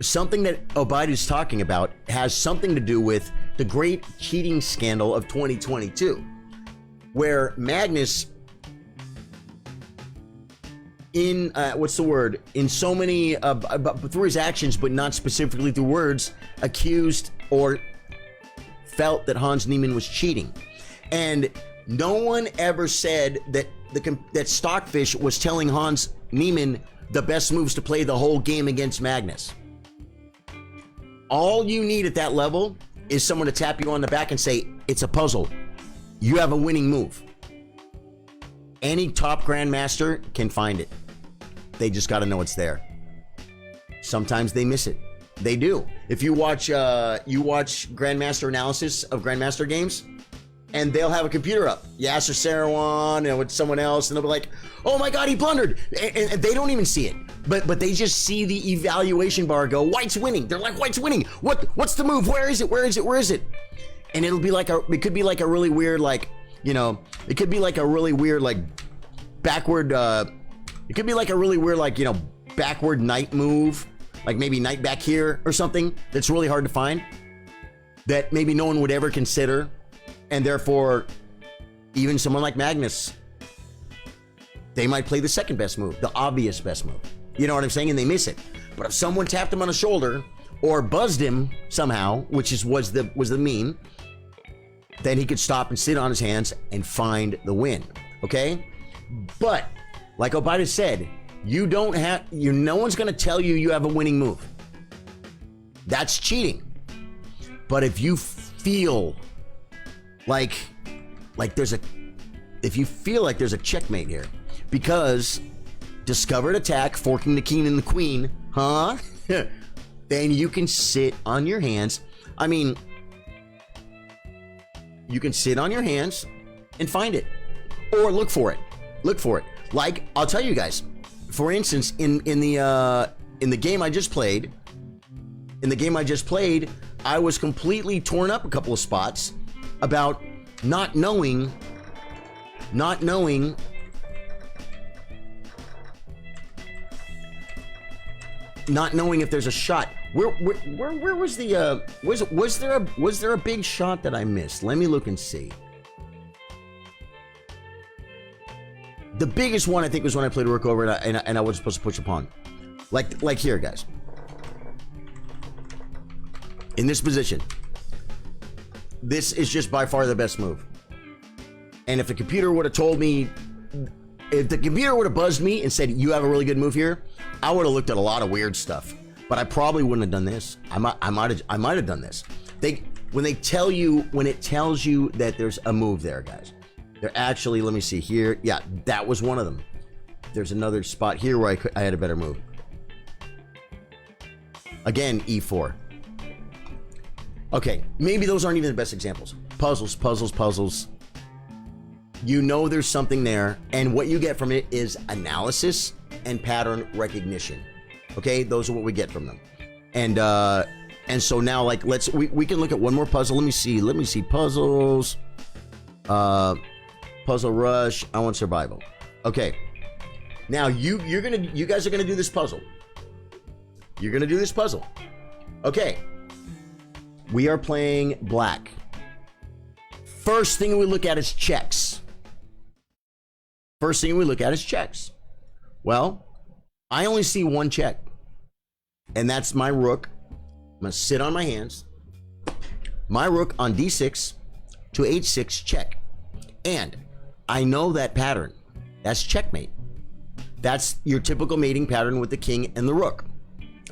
Something that Obida is talking about has something to do with the great cheating scandal of 2022, where Magnus, in in so many through his actions, but not specifically through words, accused or felt that Hans Niemann was cheating. And no one ever said that that Stockfish was telling Hans Niemann the best moves to play the whole game against Magnus. All you need at that level is someone to tap you on the back and say, it's a puzzle. You have a winning move. Any top grandmaster can find it. They just got to know it's there. Sometimes they miss it. They do. If you watch grandmaster analysis of grandmaster games, and they'll have a computer up, Yasser Seirawan and with someone else, and they'll be like, "Oh my God, he blundered," and they don't even see it, but they just see the evaluation bar go, "White's winning." They're like, "White's winning. What's the move? Where is it? Where is it? Where is it?" And it could be like a really weird, like, you know, it could be like a really weird, like, backward. It could be like a really weird, like, you know, backward knight move. Like maybe knight back here or something that's really hard to find, that maybe no one would ever consider, and therefore even someone like Magnus, they might play the second best move, the obvious best move. You know what I'm saying? And they miss it. But if someone tapped him on the shoulder or buzzed him somehow, which was the meme, then he could stop and sit on his hands and find the win. Okay? But like Obida said, no one's going to tell you you have a winning move. That's cheating. But if you feel like there's a checkmate here, because discovered attack, forking the king and the queen, huh? Then you can sit on your hands. I mean, you can sit on your hands and find it, or look for it. Look for it. Like, I'll tell you guys. For instance, in the game I just played, I was completely torn up a couple of spots about not knowing if there's a shot. Where was the was there a big shot that I missed? Let me look and see. The biggest one, I think, was when I played Rook over and I was supposed to push a pawn. Like here, guys. In this position. This is just by far the best move. And if the computer would have told me if the computer would have buzzed me and said, you have a really good move here, I would have looked at a lot of weird stuff. But I probably wouldn't have done this. I might have done this. When it tells you that there's a move there, guys, they're actually, let me see here. Yeah, that was one of them. There's another spot here where I had a better move. Again, E4. Okay, maybe those aren't even the best examples. Puzzles. You know there's something there, and what you get from it is analysis and pattern recognition. Okay, those are what we get from them. And so now, like, we can look at one more puzzle. Let me see puzzles. Puzzle Rush. I want survival. Okay. Now you guys are gonna do this puzzle. You're gonna do this puzzle. Okay. We are playing black. First thing we look at is checks. Well, I only see one check, and that's my rook. I'm gonna sit on my hands. My rook on d6 to h6 check, and I know that pattern. That's checkmate. That's your typical mating pattern with the king and the rook.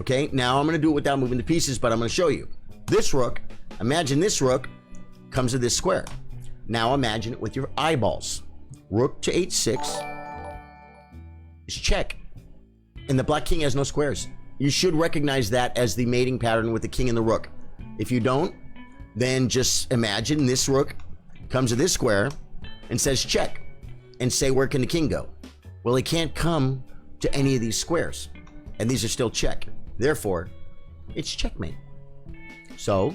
Okay, now I'm gonna do it without moving the pieces, but I'm gonna show you. This rook, imagine this rook comes to this square. Now imagine it with your eyeballs. Rook to h6 is check. And the black king has no squares. You should recognize that as the mating pattern with the king and the rook. If you don't, then just imagine this rook comes to this square and says check. And say, where can the king go? Well, he can't come to any of these squares. And these are still check. Therefore, it's checkmate. So,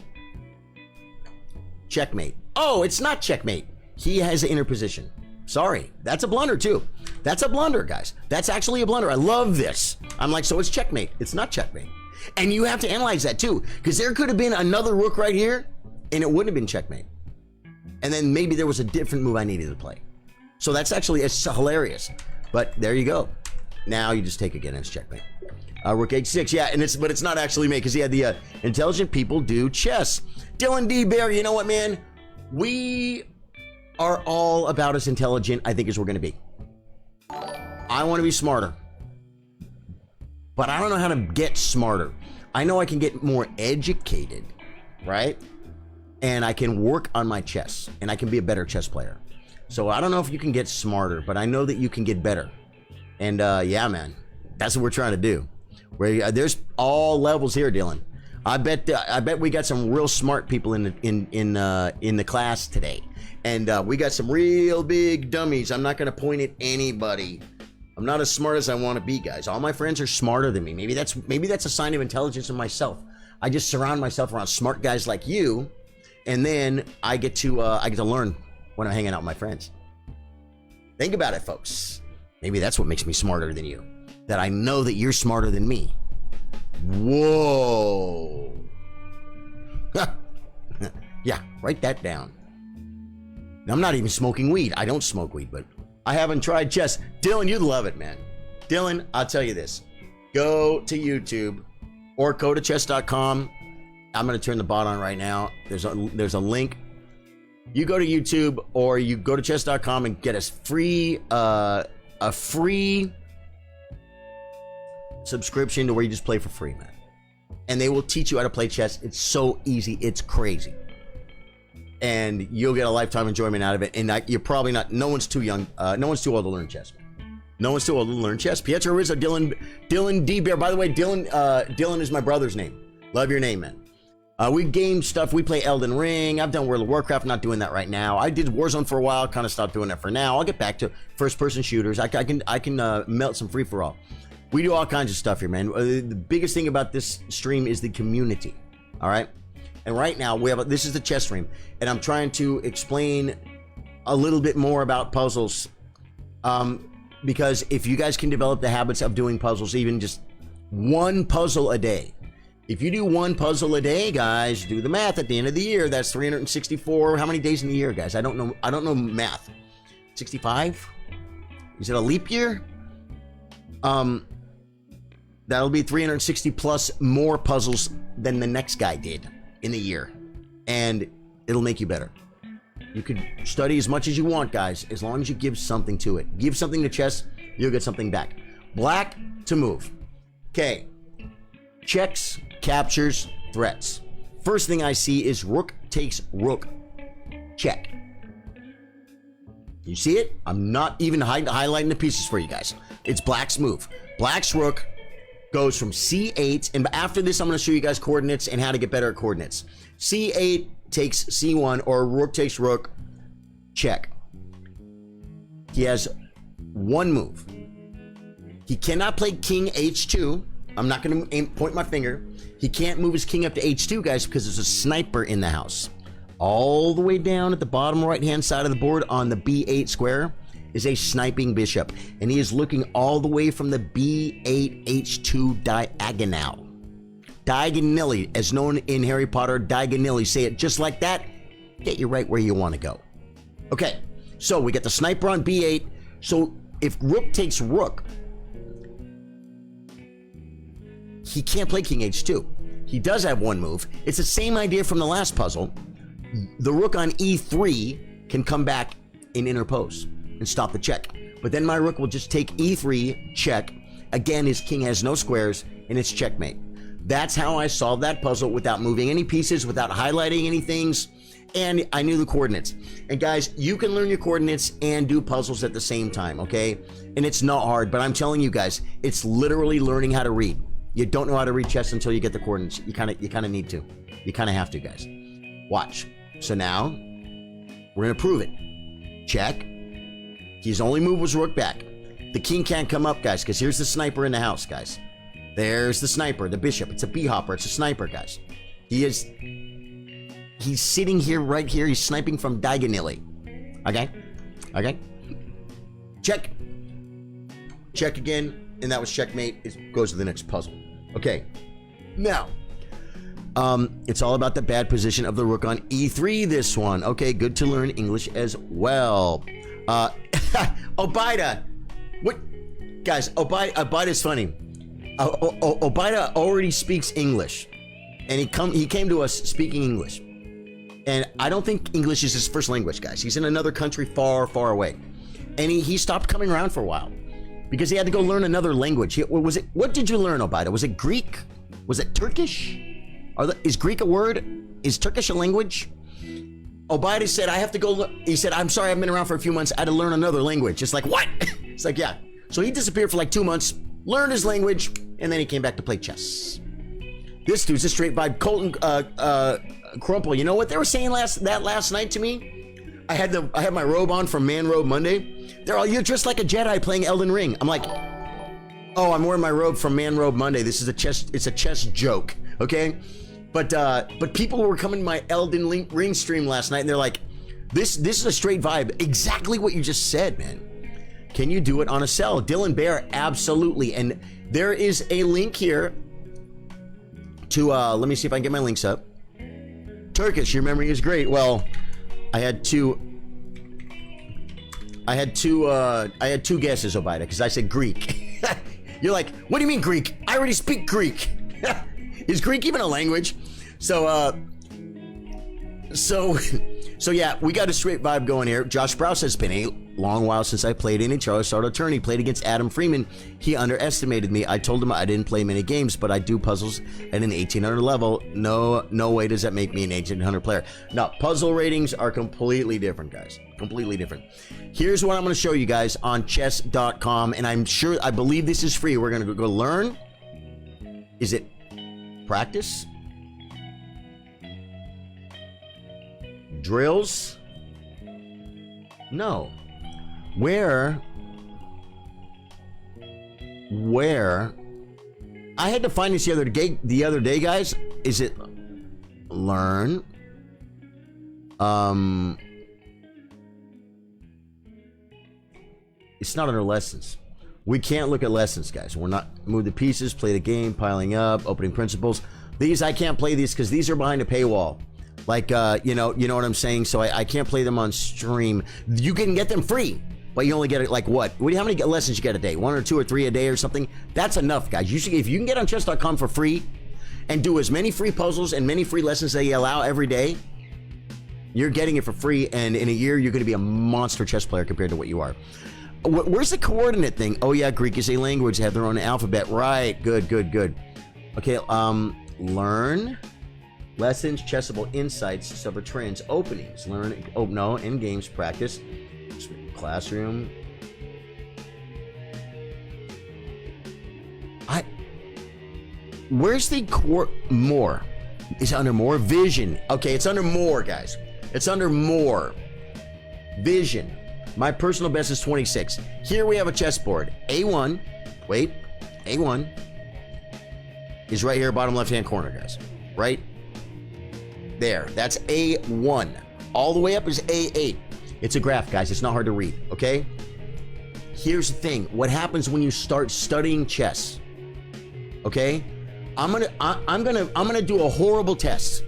checkmate. Oh, it's not checkmate. He has an inner position. Sorry, that's a blunder too. That's a blunder, guys. That's actually a blunder. I love this. I'm like, so it's checkmate. It's not checkmate. And you have to analyze that too, because there could have been another rook right here, and it wouldn't have been checkmate. And then maybe there was a different move I needed to play. So that's actually, it's hilarious. But there you go. Now you just take again, it's checkmate. Rook h6, yeah, but it's not actually mate, because he had the intelligent people do chess. Dylan D. Bear, you know what, man? We are all about as intelligent, I think, as we're going to be. I want to be smarter. But I don't know how to get smarter. I know I can get more educated, right? And I can work on my chess, and I can be a better chess player. So I don't know if you can get smarter, but I know that you can get better. And yeah, man, that's what we're trying to do. There's all levels here, Dylan. I bet we got some real smart people in the class today, and we got some real big dummies. I'm not going to point at anybody. I'm not as smart as I want to be, guys. All my friends are smarter than me. Maybe that's a sign of intelligence in myself. I just surround myself around smart guys like you, and then I get to learn when I'm hanging out with my friends. Think about it, folks. Maybe that's what makes me smarter than you. That I know that you're smarter than me. Whoa. Yeah, write that down. Now, I'm not even smoking weed. I don't smoke weed, but I haven't tried chess. Dylan, you'd love it, man. Dylan, I'll tell you this. Go to YouTube or go to chess.com. I'm going to turn the bot on right now. There's a link. You go to YouTube or you go to chess.com and get a free subscription to where you just play for free, man. And they will teach you how to play chess. It's so easy. It's crazy. And you'll get a lifetime enjoyment out of it. And you're probably not, no one's too young. No one's too old to learn chess, man. No one's too old to learn chess. Pietro Rizzo, Dylan D. Bear. By the way, Dylan is my brother's name. Love your name, man. We game stuff. We play Elden Ring. I've done World of Warcraft. Not doing that right now. I did Warzone for a while. Kind of stopped doing that for now. I'll get back to first-person shooters. I can melt some free-for-all. We do all kinds of stuff here, man. The biggest thing about this stream is the community. All right. And right now this is the chess stream, and I'm trying to explain a little bit more about puzzles. Because if you guys can develop the habits of doing puzzles, even just one puzzle a day. If you do one puzzle a day, guys, do the math at the end of the year. That's 364. How many days in the year, guys? I don't know math. 65? Is it a leap year? That'll be 360 plus more puzzles than the next guy did in the year. And it'll make you better. You can study as much as you want, guys, as long as you give something to it. Give something to chess, you'll get something back. Black to move. Okay. Checks, captures, threats. First thing I see is rook takes rook. Check. You see it? I'm not even highlighting the pieces for you guys. It's black's move. Black's rook goes from c8, and after this I'm going to show you guys coordinates and how to get better at coordinates. c8 takes c1, or rook takes rook. Check. He has one move. He cannot play king h2. I'm not going to point my finger. He can't move his king up to h2, guys, because there's a sniper in the house. All the way down at the bottom right-hand side of the board on the b8 square is a sniping bishop, and he is looking all the way from the b8 h2 diagonal. Diagonally, as known in Harry Potter, diagonally. Say it just like that, get you right where you want to go. Okay, so we got the sniper on b8. So if rook takes rook, he can't play king h2. He does have one move. It's the same idea from the last puzzle. The rook on e3 can come back and interpose and stop the check. But then my rook will just take e3, check. Again, his king has no squares, and it's checkmate. That's how I solved that puzzle without moving any pieces, without highlighting any things, and I knew the coordinates. And guys, you can learn your coordinates and do puzzles at the same time, okay? And it's not hard, but I'm telling you guys, it's literally learning how to read. You don't know how to read chess until you get the coordinates. You kind of need to. You kind of have to, guys. Watch. So now, we're going to prove it. Check. His only move was rook back. The king can't come up, guys, because here's the sniper in the house, guys. There's the sniper, the bishop. It's a b-hopper. It's a sniper, guys. He's sitting here, right here. He's sniping from diagonally. Okay? Okay? Check. Check again, and that was checkmate. It goes to the next puzzle. Okay. Now, it's all about the bad position of the rook on e3, this one. Okay, good to learn English as well. Obaida. What? Guys, Obaida's funny. Obaida already speaks English. And he came to us speaking English. And I don't think English is his first language, guys. He's in another country far, far away. And he stopped coming around for a while. Because he had to go learn another language. What did you learn, Obaida? Was it Greek? Was it Turkish? Is Greek a word? Is Turkish a language? Obaida said, I have to go. He said, I'm sorry, I've been around for a few months. I had to learn another language. It's like, what? It's like, yeah. So he disappeared for like 2 months, learned his language, and then he came back to play chess. This dude's a straight vibe. Colton Crumple, you know what they were saying last night to me? I had my robe on from Man Robe Monday. They're all, you're dressed like a Jedi playing Elden Ring. I'm like, oh, I'm wearing my robe from Man Robe Monday. It's a chess joke, okay? But people were coming to my Elden Ring stream last night, and they're like, this is a straight vibe. Exactly what you just said, man. Can you do it on a cell? Dylan Bear, absolutely. And there is a link here to, let me see if I can get my links up. Turkish, your memory is great. Well, I had two guesses, Obaida, because I said Greek. You're like, what do you mean Greek? I already speak Greek. Is Greek even a language? So yeah, we got a straight vibe going here. Josh Sprouse has been a long while since I played any Charles Stardo tourney. Played against Adam Freeman. He underestimated me. I told him I didn't play many games, but I do puzzles at an 1800 level. No way does that make me an 1800 player. Now, puzzle ratings are completely different, guys. Completely different. Here's what I'm going to show you guys on chess.com, and I believe this is free. We're going to go learn. Is it practice? Drills? No. Where I had to find this the other day, guys. Is it learn? It's not under lessons. We can't look at lessons, guys. We're not move the pieces, play the game, piling up, opening principles. These I can't play these because these are behind a paywall. Like you know what I'm saying. So I can't play them on stream. You can get them free, but you only get it like what? How many lessons you get a day? 1 or 2 or 3 a day or something? That's enough, guys. If you can get on chess.com for free and do as many free puzzles and many free lessons they allow every day, You're getting it for free, and in a year, you're going to be a monster chess player compared to what you are. Where's the coordinate thing? Oh, yeah, Greek is a language. They have their own alphabet. Right. Good. Okay, learn. Lessons, chessable insights, discover trends, openings. Learn, in games, practice. Classroom. Where's the more? It's under more. Vision. Okay, it's under more, guys. It's under more. Vision. My personal best is 26. Here we have a chessboard. A1. Wait. A1 is right here, bottom left-hand corner, guys. Right there. That's A1. All the way up is A8. It's a graph, guys. It's not hard to read, okay? Here's the thing. What happens when you start studying chess? Okay? I'm gonna do a horrible test.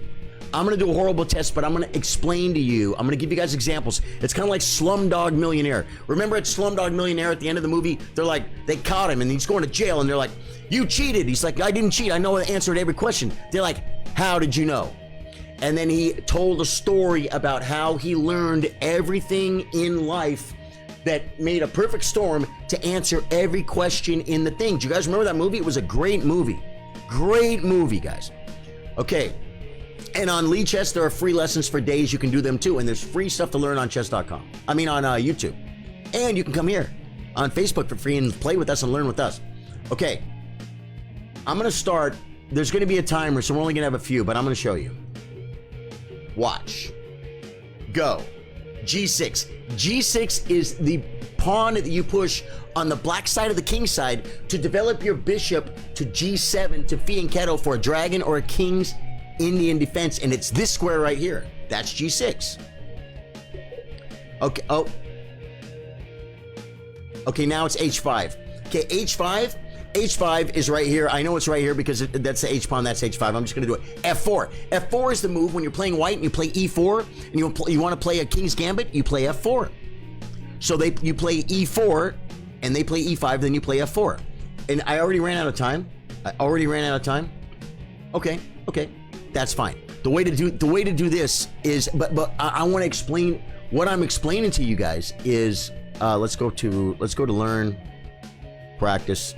I'm gonna do a horrible test, but I'm gonna explain to you. I'm gonna give you guys examples. It's kind of like Slumdog Millionaire. Remember at Slumdog Millionaire at the end of the movie, they're like, they caught him and he's going to jail and they're like, you cheated. He's like, I didn't cheat. I know the answer to every question. They're like, how did you know? And then he told a story about how he learned everything in life that made a perfect storm to answer every question in the thing. Do you guys remember that movie? It was a great movie. Great movie, guys. Okay. And on Lichess, there are free lessons for days. You can do them too. And there's free stuff to learn on chess.com. I mean, on YouTube. And you can come here on Facebook for free and play with us and learn with us. Okay. I'm going to start. There's going to be a timer, so we're only going to have a few, but I'm going to show you. Watch. Go. G6. G6 is the pawn that you push on the black side of the king side to develop your bishop to G7 to fianchetto for a dragon or a king's Indian defense, and it's this square right here. That's G6. Okay. Oh. Okay, now it's H5. Okay, H5. H5 is right here. I know it's right here because that's the H pawn, that's H5. I'm just going to do it. F4. F4 is the move when you're playing white and you play E4 and you want to play a king's gambit, you play F4. So you play E4 and they play E5, then you play F4. And I already ran out of time. Okay. That's fine. The way to do this is, but I want to explain what I'm explaining to you guys is let's go to learn, practice.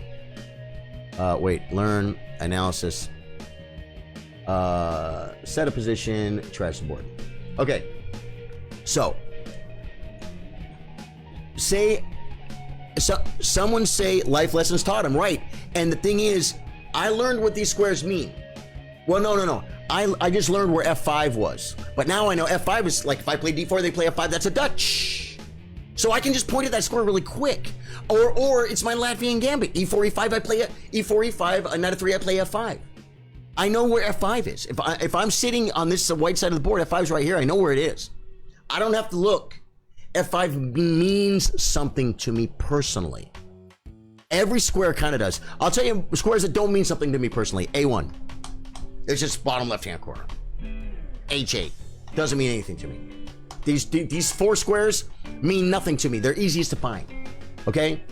Learn, analysis, set a position, chessboard. Okay, so someone say life lessons taught him, right? And the thing is, I learned what these squares mean. Well, no. I just learned where F5 was, but now I know F5 is like if I play D4, they play F5. That's a Dutch. So I can just point at that square really quick. Or it's my Latvian gambit. E4, E5, I play E4, E5, knight of 3, I play F5. I know where F5 is. If I'm sitting on this white side of the board, F5 is right here. I know where it is. I don't have to look. F5 means something to me personally. Every square kind of does. I'll tell you squares that don't mean something to me personally. A1. It's just bottom left-hand corner. H8. Doesn't mean anything to me. These four squares mean nothing to me. They're easiest to find. Okay?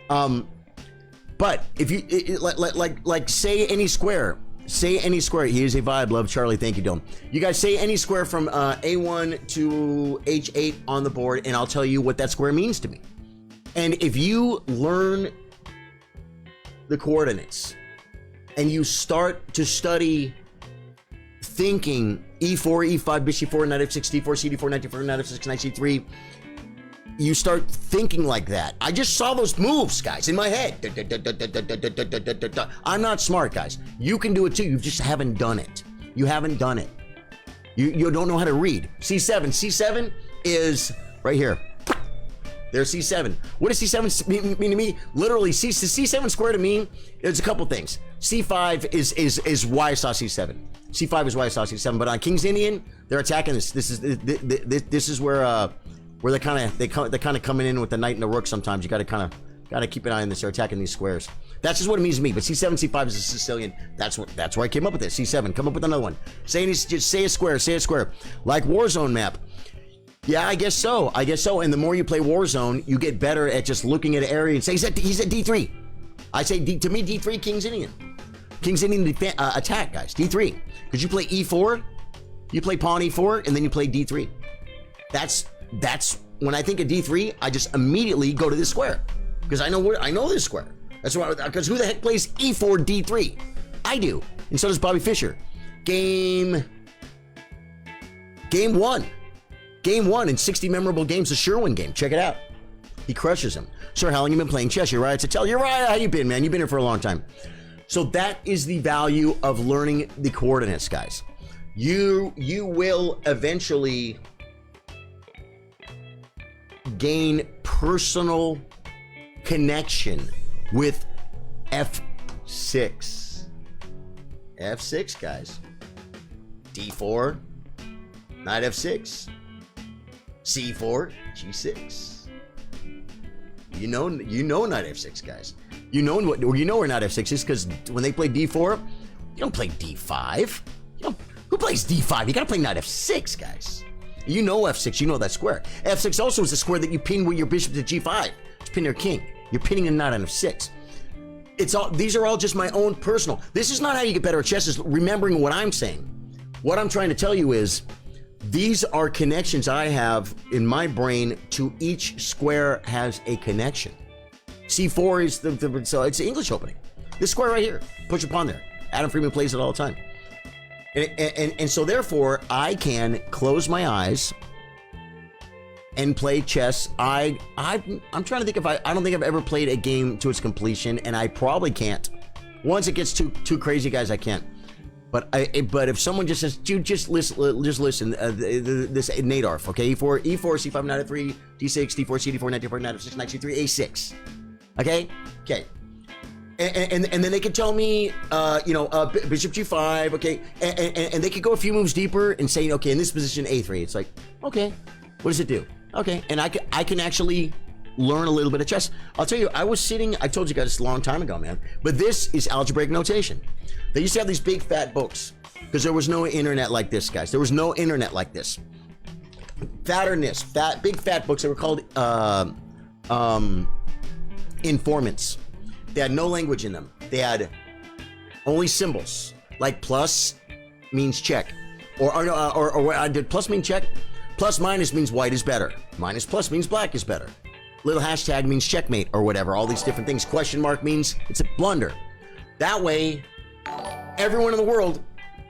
But if you like say any square. Say any square. Here's a vibe. Love Charlie. Thank you, Dome. You guys say any square from A1 to H8 on the board, and I'll tell you what that square means to me. And if you learn the coordinates and you start to study thinking E4, E5, bishop E4, knight F6, D4, CD4, knight D4, knight F6, knight C3, you start thinking like that. I just saw those moves, guys, in my head. I'm not smart, guys. You can do it too. You just haven't done it. You haven't done it. You don't know how to read. C7. C7 is right here. There's C7. What does C7 mean to me? Literally, C7 square to me, there's a couple things. C5 is why I saw C7. C5 is why I saw C7. But on King's Indian, they're attacking this. This is where they're kind of coming in with the knight and the rook. Sometimes you got to keep an eye on this. They're attacking these squares. That's just what it means to me. But C7, C5 is a Sicilian. That's where I came up with this. C7. Come up with another one. Just say a square. Say a square. Like Warzone map. Yeah, I guess so. And the more you play Warzone, you get better at just looking at an area and say, he's at D3. I say, to me, D3, King's Indian. King's Indian attack, guys. D3. Because you play E4, you play pawn E4, and then you play D3. That's when I think of D3, I just immediately go to this square because I know this square. That's why, because who the heck plays E4 D3? I do, and so does Bobby Fischer. Game one in 60 memorable games, the Sherwin game. Check it out. He crushes him. Sir, how long you been playing chess? You're right. Tell you're right. How you been, man? You've been here for a long time. So that is the value of learning the coordinates, guys. You will eventually gain personal connection with F6. F6, guys. D4, knight F6. C4, G6. You know knight F6, guys. You know where knight F6 is because when they play D4, you don't play D5. Who plays D5? You gotta play knight F6, guys. You know F6, you know that square. F6 also is the square that you pin with your bishop to G5 to pin their king. You're pinning a knight on F6. These are all just my own personal. This is not how you get better at chess, is remembering what I'm saying. What I'm trying to tell you is these are connections I have in my brain to each square has a connection. C4 is so it's the English opening. This square right here, push a pawn there. Adam Freeman plays it all the time. And so therefore I can close my eyes and play chess. I'm trying to think if I don't think I've ever played a game to its completion, and I probably can't. Once it gets too crazy, guys, I can't. But if someone just says, dude, just listen, this Nadarf, okay? E4, C5, knight F3, D6, D4, C4, knight D4, knight F6, knight C3, A6. Okay. And then they could tell me, bishop G5, okay, and they could go a few moves deeper and say, okay, in this position A3. It's like, okay, what does it do? Okay, and I can actually learn a little bit of chess. I'll tell you, I told you guys a long time ago, man, but this is algebraic notation. They used to have these big fat books because there was no internet like this, guys. There was no internet like this. Big fat books. They were called informants. They had no language in them. They had only symbols, like plus means check, or did plus mean check? Plus minus means white is better. Minus plus means black is better. Little hashtag means checkmate or whatever. All these different things. Question mark means it's a blunder. That way, everyone in the world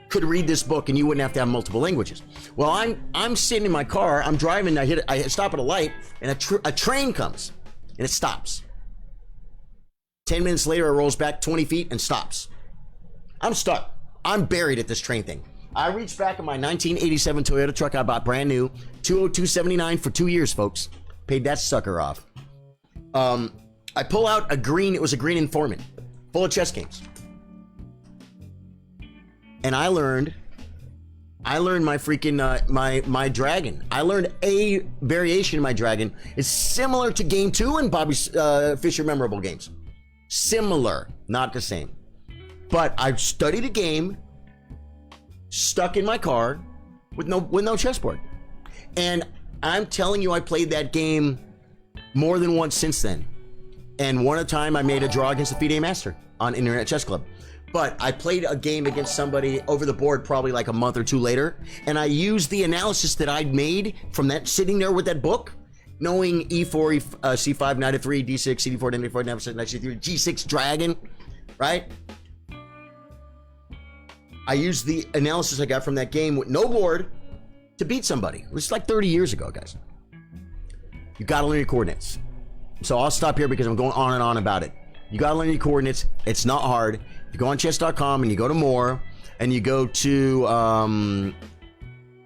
could read this book and you wouldn't have to have multiple languages. Well, I'm sitting in my car. I'm driving. I stop at a light, and a train comes, and it stops. 10 minutes later, it rolls back 20 feet and stops. I'm stuck. I'm buried at this train thing. I reached back in my 1987 Toyota truck I bought brand new, $202.79 for 2 years, folks. Paid that sucker off. I pull out a green informant, full of chess games. And I learned my freaking, my dragon. I learned a variation of my dragon. It's similar to game 2 in Bobby Fischer memorable games. Similar, not the same. But I studied a game, stuck in my car with no chessboard. And I'm telling you, I played that game more than once since then. And one time I made a draw against the FIDE Master on Internet Chess Club. But I played a game against somebody over the board probably like a month or two later, and I used the analysis that I'd made from that, sitting there with that book, knowing E4, C5, knight F3, D6, CD4, knight F4, knight F6, knight C3, G6 dragon, right? I used the analysis I got from that game with no board to beat somebody. It was like 30 years ago, guys. You gotta learn your coordinates. So I'll stop here because I'm going on and on about it. You gotta learn your coordinates. It's not hard. If you go on chess.com and you go to more, and you go to,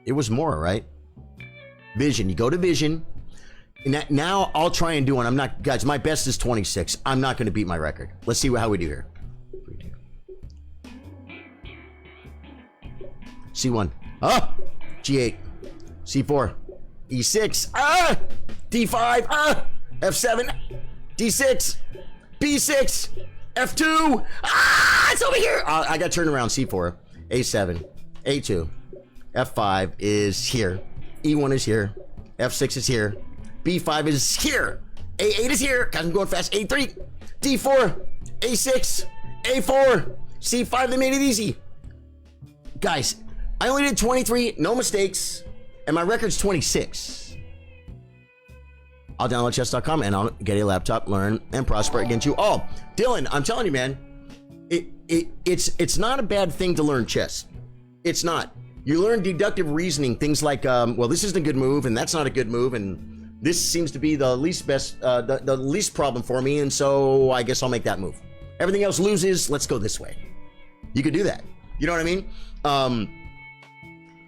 it was more, right? Vision. You go to Vision. And now I'll try and do one. I'm not, guys, my best is 26. I'm not going to beat my record. Let's see how we do here. C1. Ah! G8. C4. E6. Ah! D5. Ah! F7. D6. B6. F2. Ah! It's over here. I got turned around. C4. A7. A2. F5 is here. E1 is here. F6 is here. B5 is here. A8 is here. Guys, I'm going fast. A3. D4. A6. A4. C5. They made it easy. Guys, I only did 23. No mistakes. And my record's 26. I'll download chess.com and I'll get a laptop, learn, and prosper against you all. Dylan, I'm telling you, man, it's not a bad thing to learn chess. It's not. You learn deductive reasoning, things like, well, this isn't a good move, and that's not a good move, and this seems to be the least the least problem for me, and so I guess I'll make that move. Everything else loses. Let's go this way. You could do that. You know what I mean?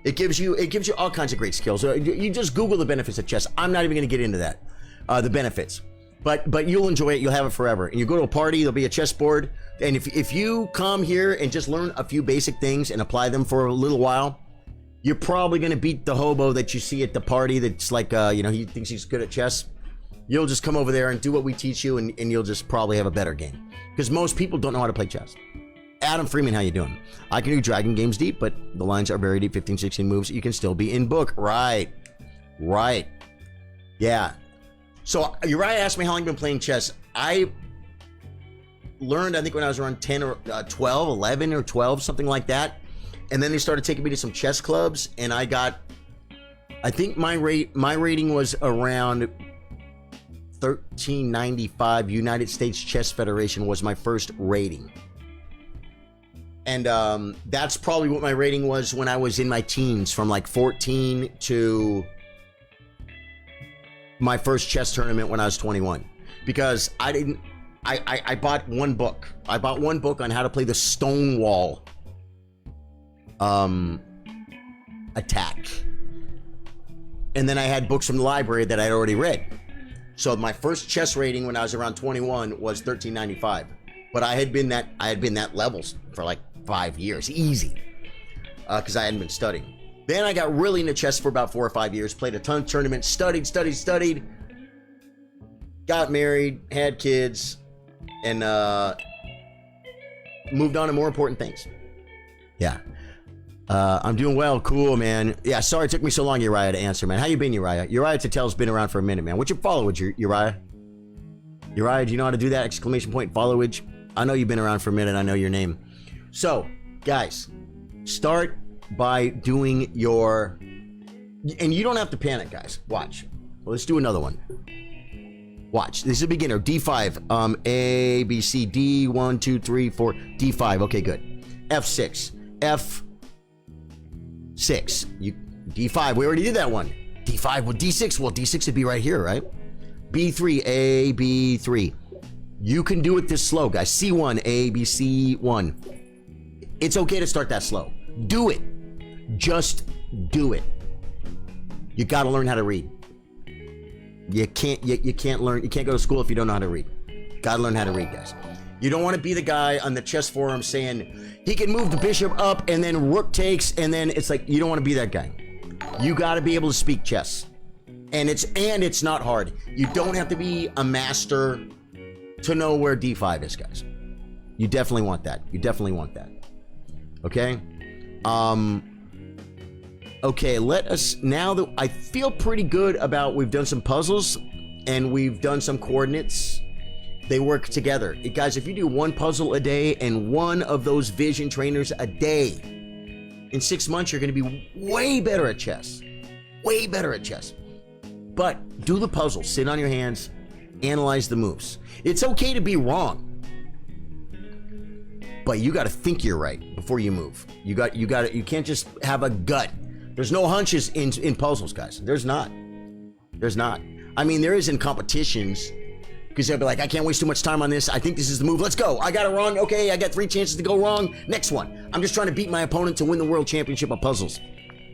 It gives you all kinds of great skills. You just Google the benefits of chess. I'm not even going to get into that, the benefits, but you'll enjoy it. You'll have it forever. And you go to a party, there'll be a chessboard, and if you come here and just learn a few basic things and apply them for a little while, you're probably going to beat the hobo that you see at the party that's like, he thinks he's good at chess. You'll just come over there and do what we teach you, and you'll just probably have a better game. Because most people don't know how to play chess. Adam Freeman, how you doing? I can do Dragon Games deep, but the lines are very deep, 15, 16 moves. You can still be in book. Right. Yeah. So Uriah asked me how long I've been playing chess. I learned, I think, when I was around 10 or 12, 11 or 12, something like that. And then they started taking me to some chess clubs, and I think my rating was around 1395. United States Chess Federation was my first rating. And that's probably what my rating was when I was in my teens, from like 14 to my first chess tournament when I was 21. Because I bought one book. I bought one book on how to play the Stonewall attack. And then I had books from the library that I'd already read. So my first chess rating when I was around 21 was 1395. But I had been that levels for like 5 years, easy, because I hadn't been studying. Then I got really into chess for about 4 or 5 years, played a ton of tournaments, studied, got married, had kids, and moved on to more important things. Yeah. I'm doing well. Cool, man. Yeah, sorry it took me so long, Uriah, to answer, man. How you been, Uriah? Uriah Tatel's been around for a minute, man. What's your followage, Uriah? Uriah, do you know how to do that? Exclamation point, followage. I know you've been around for a minute. I know your name. So, guys, start by doing your... And you don't have to panic, guys. Watch. Well, let's do another one. Watch. This is a beginner. D5. A, B, C, D. 1, 2, 3, 4. D5. Okay, good. F6. F6. D5. We already did that one. D5 with D6. Well, D6 would be right here, right? B3. A, B3. You can do it this slow, guys. C1. A, B, C1. It's okay to start that slow. Do it. Just do it. You got to learn how to read. You can't go to school if you don't know how to read. Got to learn how to read, guys. You don't want to be the guy on the chess forum saying he can move the bishop up and then rook takes, and then it's like, you don't want to be that guy. You got to be able to speak chess. And it's not hard. You don't have to be a master to know where D5 is, guys. You definitely want that. Okay? Okay, let us, now that I feel pretty good about, we've done some puzzles and we've done some coordinates. They work together. Guys, if you do one puzzle a day and one of those vision trainers a day, in 6 months, you're going to be way better at chess. Way better at chess. But do the puzzle. Sit on your hands. Analyze the moves. It's okay to be wrong. But you got to think you're right before you move. You can't just have a gut. There's no hunches in puzzles, guys. There's not. I mean, there is in competitions, because they'll be like, I can't waste too much time on this. I think this is the move. Let's go. I got it wrong. Okay, I got 3 chances to go wrong. Next one. I'm just trying to beat my opponent to win the world championship of puzzles.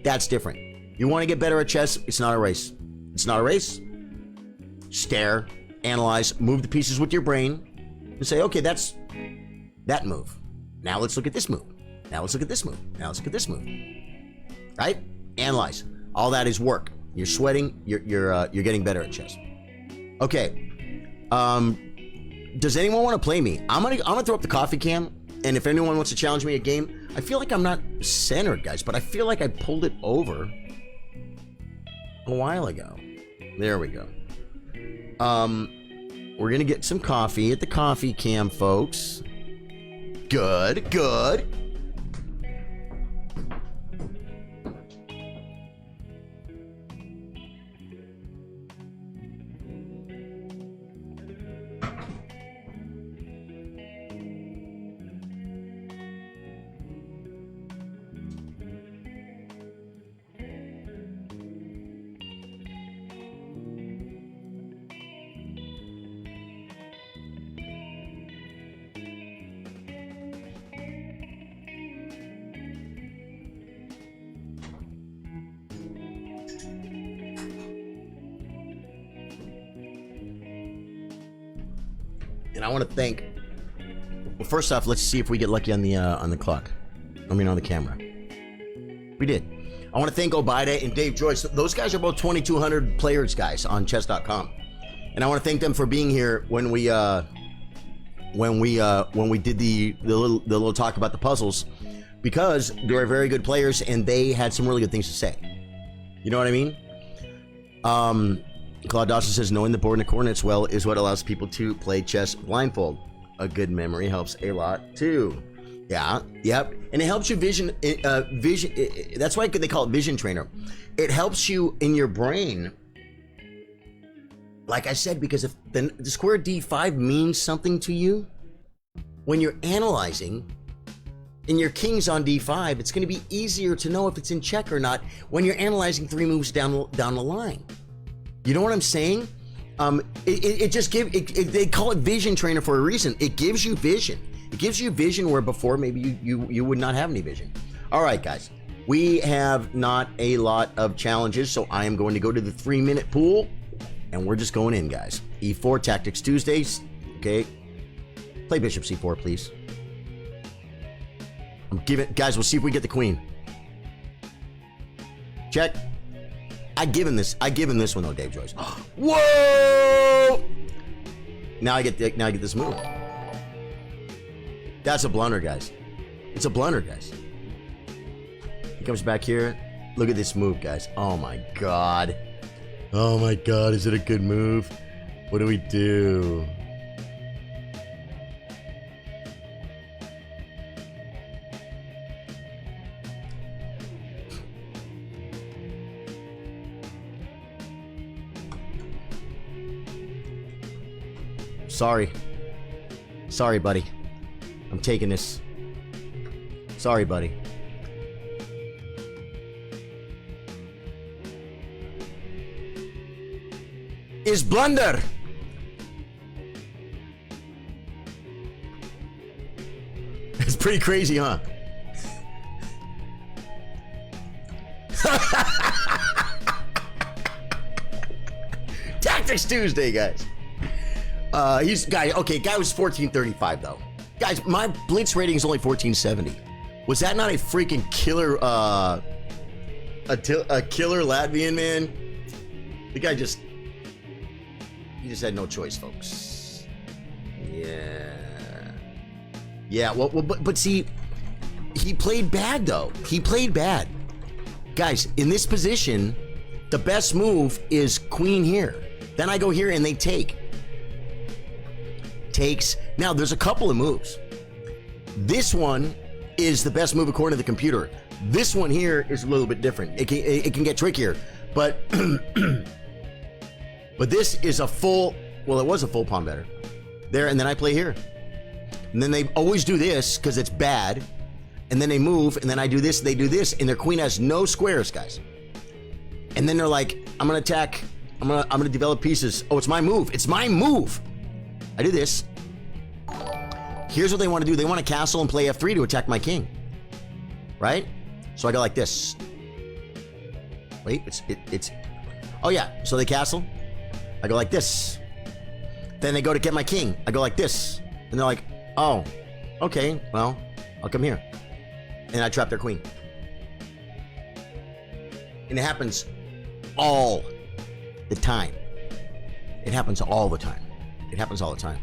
That's different. You want to get better at chess? It's not a race. Stare, analyze, move the pieces with your brain, and say, okay, that's that move. Now let's look at this move. Now let's look at this move. Now let's look at this move. Right? Analyze. All that is work. You're sweating. You're getting better at chess. Okay. Does anyone want to play me? I'm gonna throw up the coffee cam, and if anyone wants to challenge me a game, I feel like I'm not centered, guys, but I feel like I pulled it over a while ago. There we go. We're gonna get some coffee at the coffee cam, folks. Good. And I want to thank. Well, first off, let's see if we get lucky on the clock. I mean, on the camera. We did. I want to thank Obida and Dave Joyce. Those guys are both 2,200 players, guys, on chess.com. And I want to thank them for being here when we did the little talk about the puzzles, because they're very good players and they had some really good things to say. You know what I mean? Claude Dawson says knowing the board and the coordinates well is what allows people to play chess blindfold. A good memory helps a lot too. Yeah, yep, and it helps you vision. That's why they call it Vision Trainer. It helps you in your brain. Like I said, because if the square d5 means something to you, when you're analyzing, and your king's on d5, it's going to be easier to know if it's in check or not when you're analyzing 3 moves down the line. You know what I'm saying? They call it Vision Trainer for a reason. It gives you vision. It gives you vision where before maybe you would not have any vision. All right, guys. We have not a lot of challenges, so I am going to go to the 3-minute pool, and we're just going in, guys. E4 Tactics Tuesdays. Okay. Play Bishop C4, please. Guys, we'll see if we get the queen. Check. I give him this one though, Dave Joyce. Whoa! Now I get this move. That's a blunder, guys. It's a blunder, guys. He comes back here. Look at this move, guys. Oh my god. Oh my god, is it a good move? What do we do? Sorry, buddy. I'm taking this. Sorry, buddy. Is blunder. It's pretty crazy, huh? Tactics Tuesday, guys. Guy was 1435 though. Guys, my blitz rating is only 1470. Was that not a freaking killer a killer Latvian, man? The guy just had no choice, folks. Yeah, well but see, he played bad though. He played bad. Guys, in this position, the best move is queen here. Then I go here and they take. Takes. Now, there's a couple of moves. This one is the best move according to the computer. This one here is a little bit different. It can get trickier, but but this is a full. Well, it was a full pawn better there, and then I play here, and then they always do this because it's bad, and then they move, and then I do this. They do this, and their queen has no squares, guys. And then they're like, "I'm gonna attack. I'm gonna develop pieces. Oh, it's my move. It's my move." I do this. Here's what they want to do. They want to castle and play f3 to attack my king. Right? So I go like this. Wait, it's... Oh yeah, so they castle. I go like this. Then they go to get my king. I go like this. And they're like, oh, okay, well, I'll come here. And I trap their queen. And it happens all the time. It happens all the time. It happens all the time.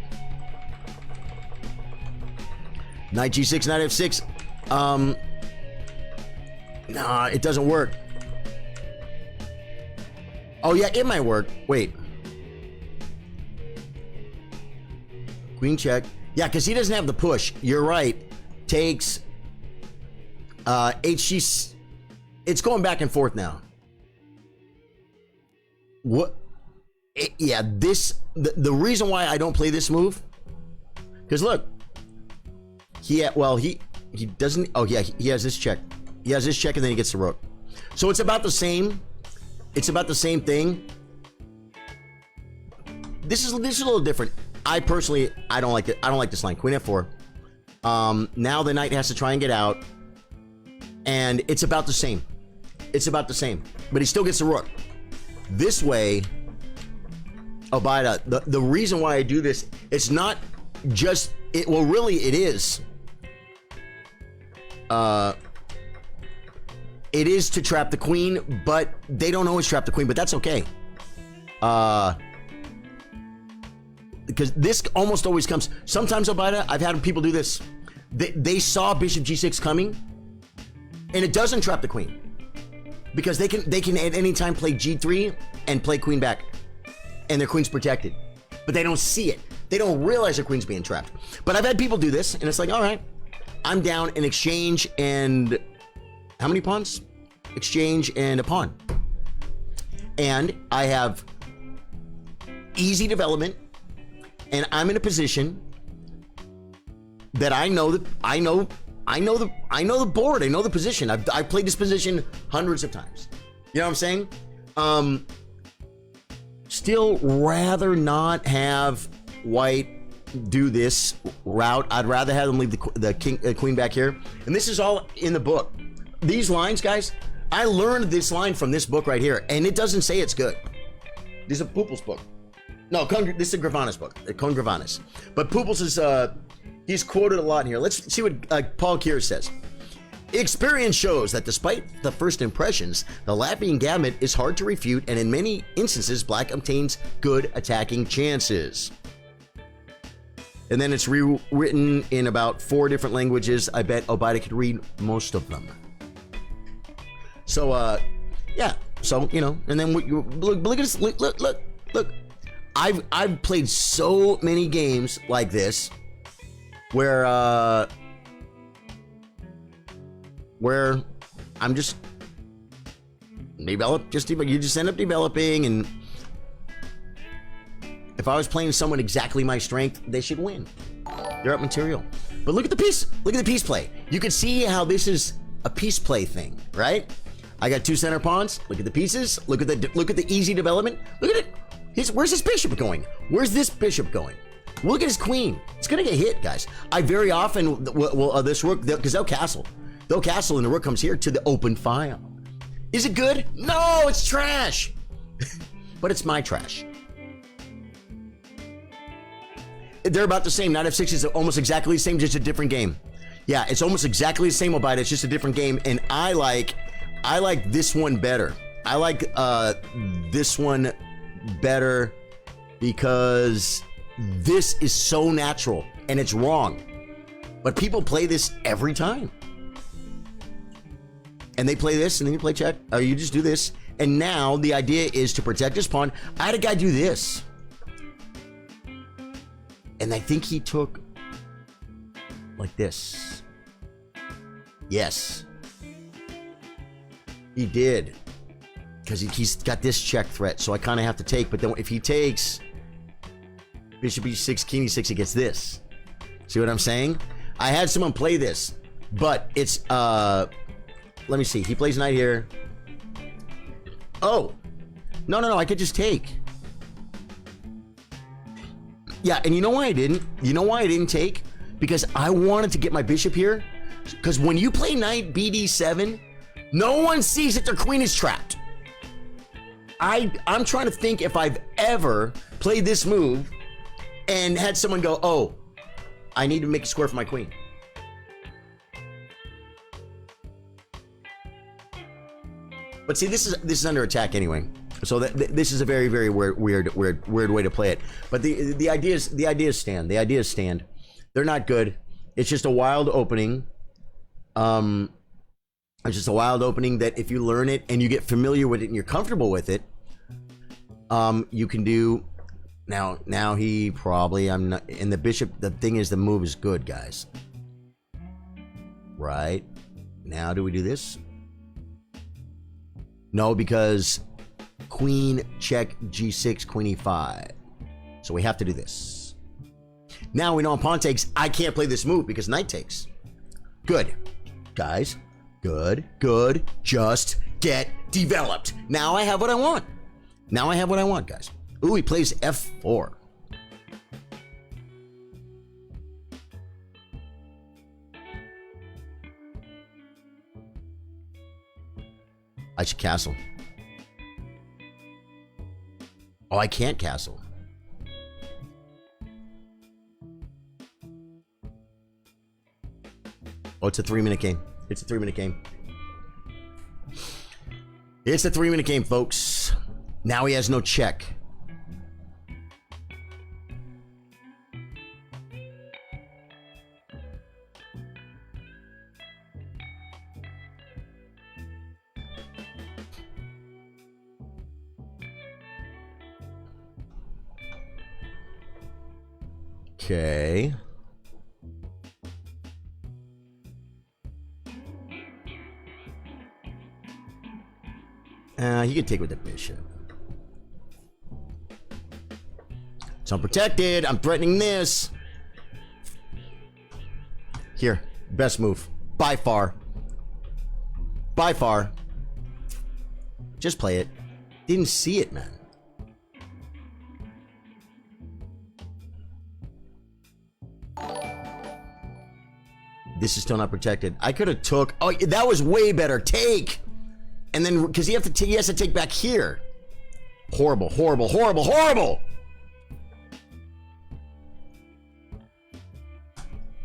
Knight G6, Knight F6. Nah, it doesn't work. Oh yeah, it might work. Wait. Queen check. Yeah, because he doesn't have the push. You're right. Takes. HG. It's going back and forth now. What? Yeah, this. The reason why I don't play this move, because look, he doesn't. Oh yeah, he has this check. He has this check, and then he gets the rook. So it's about the same. It's about the same thing. This is a little different. I personally, I don't like it. I don't like this line. Queen F4. Now the knight has to try and get out, and it's about the same. It's about the same, but he still gets the rook. This way. Oh, the reason why I do this, it's not really it is. It is to trap the queen, but they don't always trap the queen, but that's okay. Because this almost always comes. Sometimes, Obida, I've had people do this. They saw bishop g6 coming, and it doesn't trap the queen. Because they can at any time play g3 and play queen back, and their queen's protected. But they don't see it. They don't realize their queen's being trapped. But I've had people do this, and it's like, all right, I'm down in exchange and how many pawns? Exchange and a pawn. And I have easy development, and I'm in a position that I know the board. I know the position. I've played this position hundreds of times. You know what I'm saying? Still rather not have white do this route. I'd rather have them leave the queen back here. And this is all in the book. These lines, guys, I learned this line from this book right here, and it doesn't say it's good. This is a Pupil's book. No, this is a Gravanas book, Kohn Gravanas. But Pupils is, he's quoted a lot in here. Let's see what Paul Keir says. Experience shows that despite the first impressions, the Latvian Gambit is hard to refute, and in many instances, black obtains good attacking chances. And then it's rewritten in about 4 different languages. I bet Obida could read most of them. So, yeah. So, you know, and then look at this. Look. I've played so many games like this where I'm just you just end up developing, and if I was playing someone exactly my strength, they should win. They're up material. But look at the piece. Look at the piece play. You can see how this is a piece play thing, right? I got 2 center pawns. Look at the pieces. Look at the easy development. Look at it. Where's this bishop going? Where's this bishop going? Look at his queen. It's gonna get hit, guys. I very often this rook, because they'll castle. They'll castle, and the rook comes here to the open file. Is it good? No, it's trash. But it's my trash. They're about the same. Knight f6 is almost exactly the same, just a different game. Yeah, it's almost exactly the same, Obida. It's just a different game, and I like this one better. I like this one better because this is so natural, and it's wrong. But people play this every time. And they play this, and then you play check, or you just do this. And now the idea is to protect his pawn. I had a guy do this. And I think he took like this. Yes. He did. Because he's got this check threat, so I kind of have to take. But then if he takes bishop e6, king e6, he gets this. See what I'm saying? I had someone play this, but it's, let me see. He plays knight here. Oh. No, I could just take. Yeah, and you know why I didn't? You know why I didn't take? Because I wanted to get my bishop here. Because when you play knight bd7, no one sees that their queen is trapped. I'm trying to think if I've ever played this move and had someone go, oh, I need to make a square for my queen. But see, this is under attack anyway. So this is a very, very weird way to play it. But the ideas stand. The ideas stand. They're not good. It's just a wild opening. It's just a wild opening that if you learn it and you get familiar with it and you're comfortable with it, you can do. Now he probably, I'm not, and the bishop, the thing is the move is good, guys. Right? Now do we do this? No, because queen check g6, queen e5. So we have to do this. Now we know on pawn takes, I can't play this move because knight takes. Good. Guys, good. Just get developed. Now I have what I want. Now I have what I want, guys. Ooh, he plays f4. I should castle. Oh, I can't castle. Oh, it's a 3-minute game. It's a 3-minute game. It's a 3-minute game, folks. Now he has no check. Okay. He can take with the bishop. It's unprotected. I'm threatening this. Here. Best move. By far. By far. Just play it. Didn't see it, man. This is still not protected. I could have took. Oh, that was way better. Take. And then, because he has to take back here. Horrible, horrible, horrible, horrible.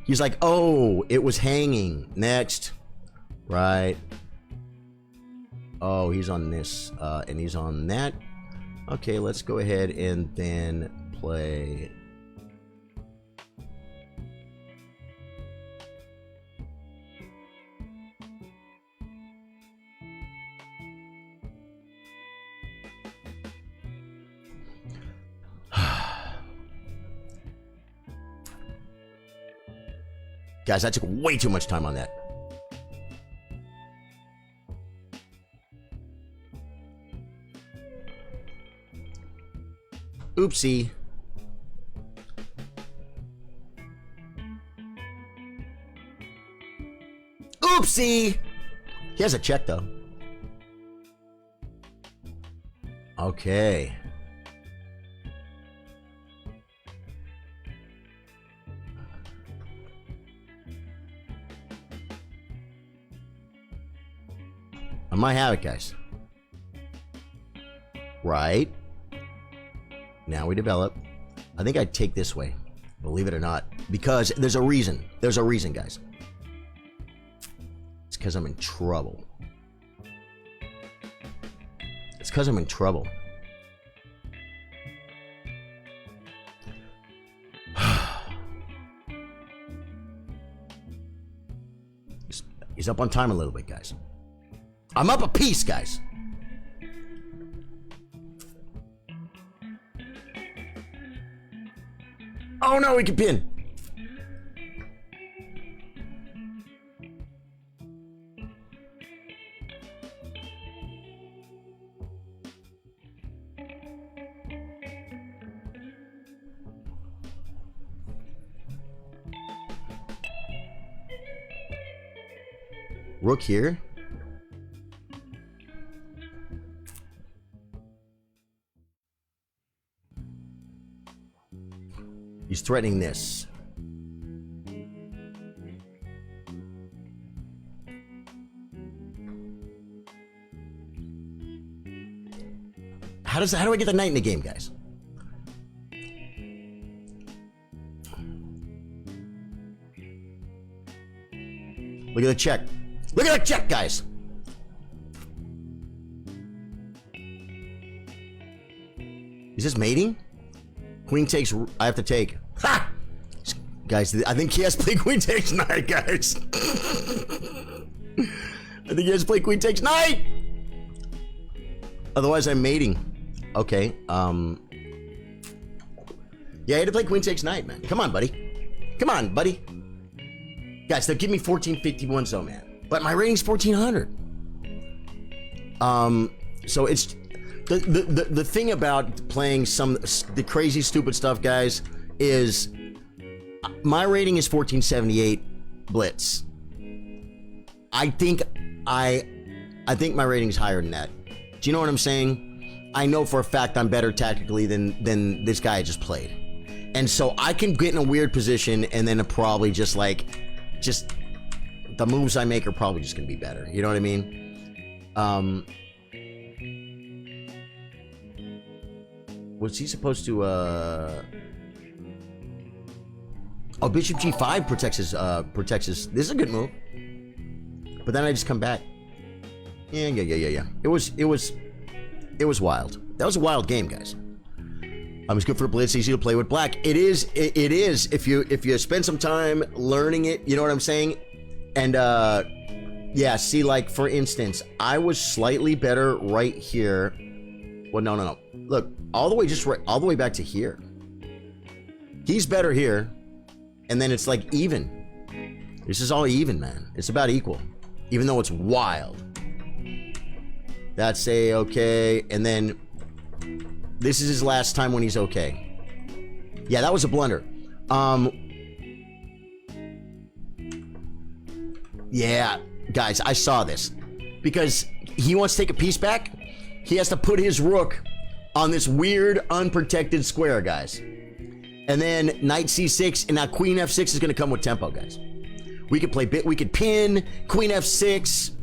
He's like, oh, it was hanging. Next. Right. Oh, he's on this. And he's on that. Okay, let's go ahead and then play. Guys, I took way too much time on that. Oopsie. Oopsie! He has a check, though. Okay. I might have it, guys. Right. Now we develop. I think I'd take this way. Believe it or not. Because there's a reason. There's a reason, guys. It's because I'm in trouble. It's because I'm in trouble. He's up on time a little bit, guys. I'm up a piece, guys. Oh no, we can pin. Rook here. He's threatening this. How do I get the knight in the game, guys? Look at the check. Look at the check, guys. Is this mating? Queen takes. I have to take. Ha! Guys, I think he has to play queen takes knight, guys. I think he has to play queen takes knight. Otherwise, I'm mating. Okay. Yeah, I had to play queen takes knight, man. Come on, buddy. Come on, buddy. Guys, they'll give me 1451s though, man. But my rating's 1400. So it's the thing about playing the crazy stupid stuff, guys, is my rating is 1478 blitz. I think my rating is higher than that. Do you know what I'm saying? I know for a fact I'm better tactically than this guy I just played. And so I can get in a weird position and then probably just the moves I make are probably just gonna be better. You know what I mean? Was he supposed to Oh, bishop g5 protects his. This is a good move. But then I just come back. Yeah. It was wild. That was a wild game, guys. It's good for blitz, easy to play with black. It is. If you spend some time learning it, you know what I'm saying. And yeah. See, like for instance, I was slightly better right here. Well, no. Look, all the way back to here. He's better here, and then it's like even. This is all even, man. It's about equal, even though it's wild. That's a okay, and then this is his last time when he's okay. Yeah, that was a blunder. Yeah, guys, I saw this because he wants to take a piece back. He has to put his rook on this weird unprotected square, guys. And then knight c6, and now queen f6 is going to come with tempo, guys. We could play we could pin queen f6.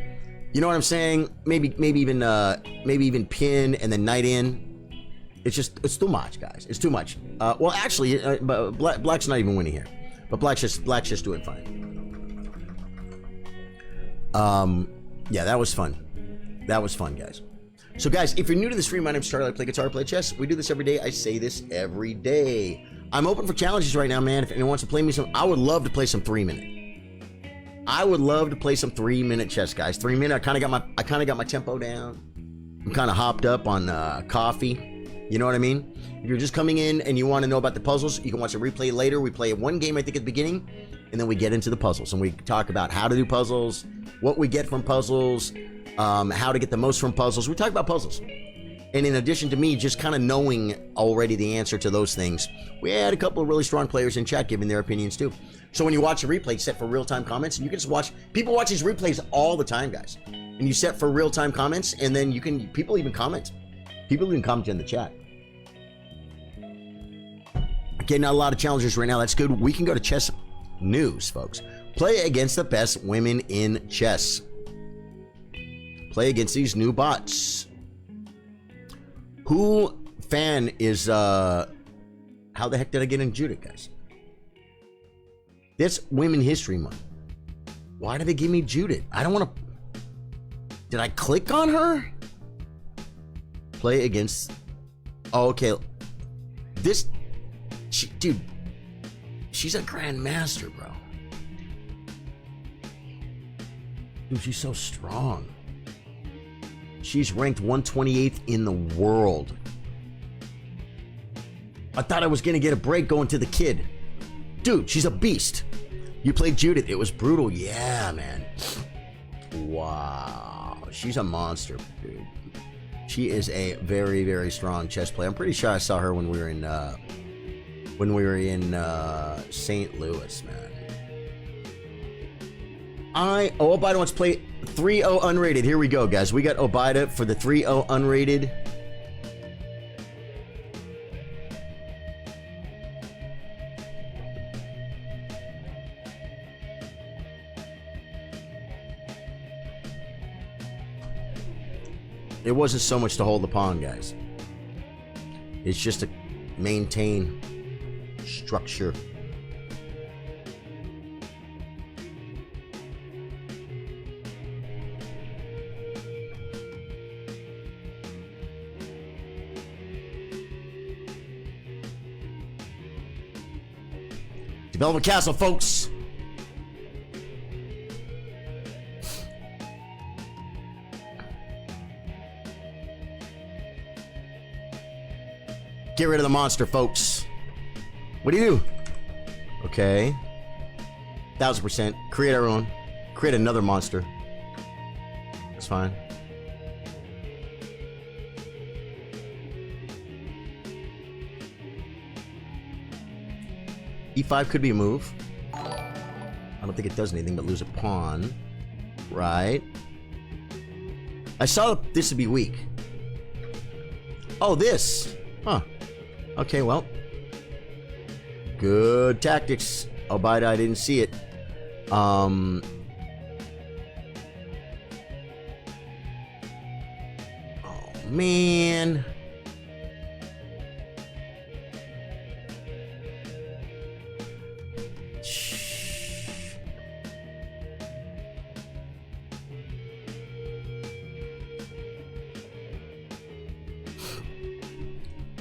You know what I'm saying? Maybe even pin and then knight in. It's too much, guys. It's too much. Well, actually, black's not even winning here, but black's just doing fine. Yeah, that was fun. That was fun, guys. So, guys, if you're new to the stream, my name's Charlie. I play guitar, play chess. We do this every day. I say this every day. I'm open for challenges right now, man. If anyone wants to play me some, I would love to play some 3-minute. I would love to play some 3-minute chess, guys. 3-minute. I kind of got my tempo down. I'm kind of hopped up on coffee. You know what I mean? If you're just coming in and you want to know about the puzzles, you can watch a replay later. We play one game, I think, at the beginning, and then we get into the puzzles, and we talk about how to do puzzles, what we get from puzzles, how to get the most from puzzles. We talk about puzzles. And in addition to me just kind of knowing already the answer to those things, we had a couple of really strong players in chat giving their opinions too. So when you watch a replay, set for real-time comments, and you can just watch. People watch these replays all the time, guys. And you set for real-time comments, and then you can. People even comment. People even comment in the chat. Okay, not a lot of challengers right now. That's good. We can go to chess news, folks. Play against the best women in chess. Play against these new bots. Who fan is how the heck did I get in Judith, guys? That's Women History Month. Why did they give me Judith? I don't want to. Did I click on her? Play against. Oh, okay. Dude, she's a grandmaster, bro. Dude, she's so strong. She's ranked 128th in the world. I thought I was going to get a break going to the kid. Dude, she's a beast. You played Judith. It was brutal. Yeah, man. Wow. She's a monster, dude. She is a very, very strong chess player. I'm pretty sure I saw her when we were in St. Louis, man. Obida wants to play 3-0 unrated. Here we go, guys. We got Obida for the 3-0 unrated. It wasn't so much to hold the pawn, guys. It's just to maintain structure. Development Castle, folks. Get rid of the monster, folks. What do you do? Okay. 1000%. Create our own. Create another monster. That's fine. E5 could be a move. I don't think it does anything but lose a pawn. Right. I saw this would be weak. Oh, this. Huh. Okay, well. Good tactics. Obida, I didn't see it. Oh, man.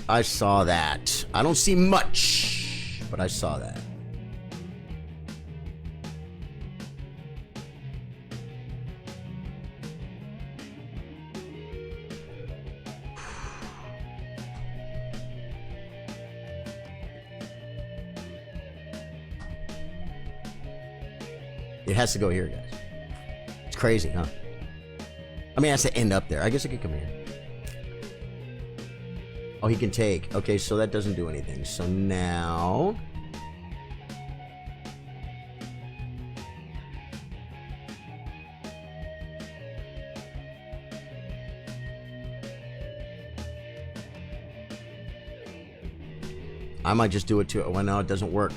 I saw that. I don't see much, but I saw that. It has to go here, guys. It's crazy, huh? I mean, it has to end up there. I guess it could come here. Oh, he can take. Okay, so that doesn't do anything. So now... I might just do it too. Well, no, it doesn't work.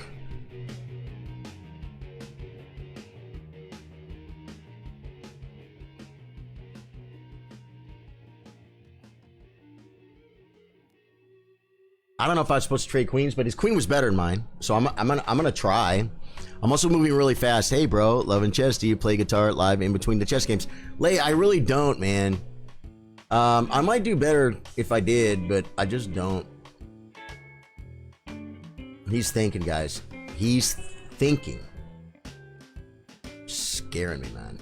I don't know if I was supposed to trade queens, but his queen was better than mine, so I'm gonna try. I'm also moving really fast. Hey, bro, Love and Chess. Do you play guitar live in between the chess games? Lay, I really don't, man. I might do better if I did, but I just don't. He's thinking, guys. He's thinking. Scaring me, man.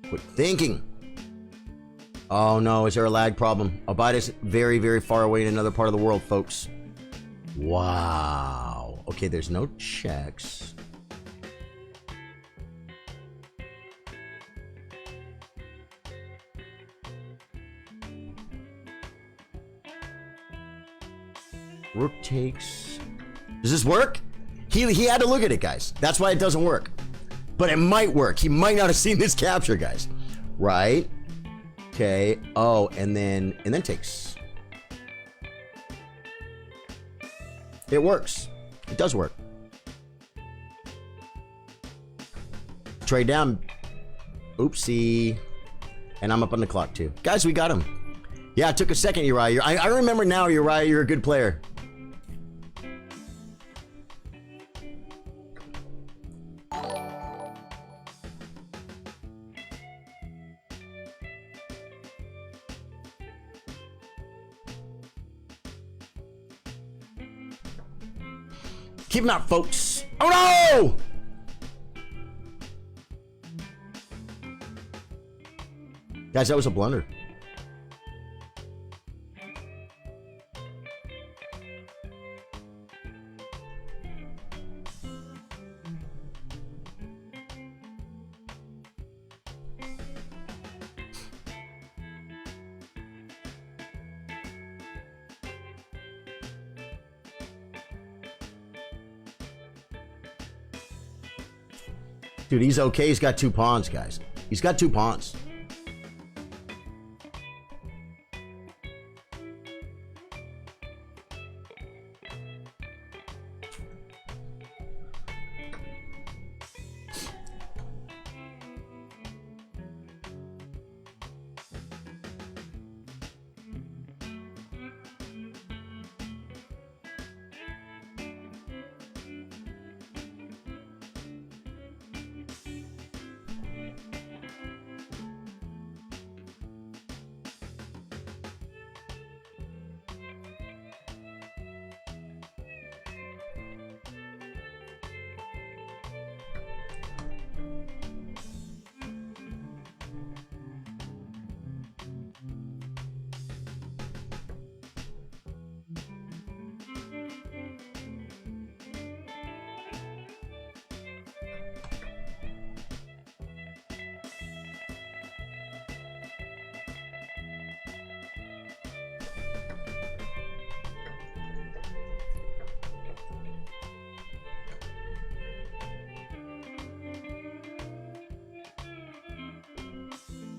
Quit thinking. Oh no, is there a lag problem? Albita's very, very far away in another part of the world, folks. Wow. Okay, there's no checks. Rook takes. Does this work? He had to look at it, guys. That's why it doesn't work. But it might work. He might not have seen this capture, guys. Right? Okay. Oh, and then takes. It works. It does work. Trade down. Oopsie. And I'm up on the clock too. Guys, we got him. Yeah, it took a second, Uriah. I remember now, Uriah, you're a good player. Keep him out, folks. Oh no! Guys, that was a blunder. Dude, he's okay. He's got 2 pawns, guys. He's got 2 pawns.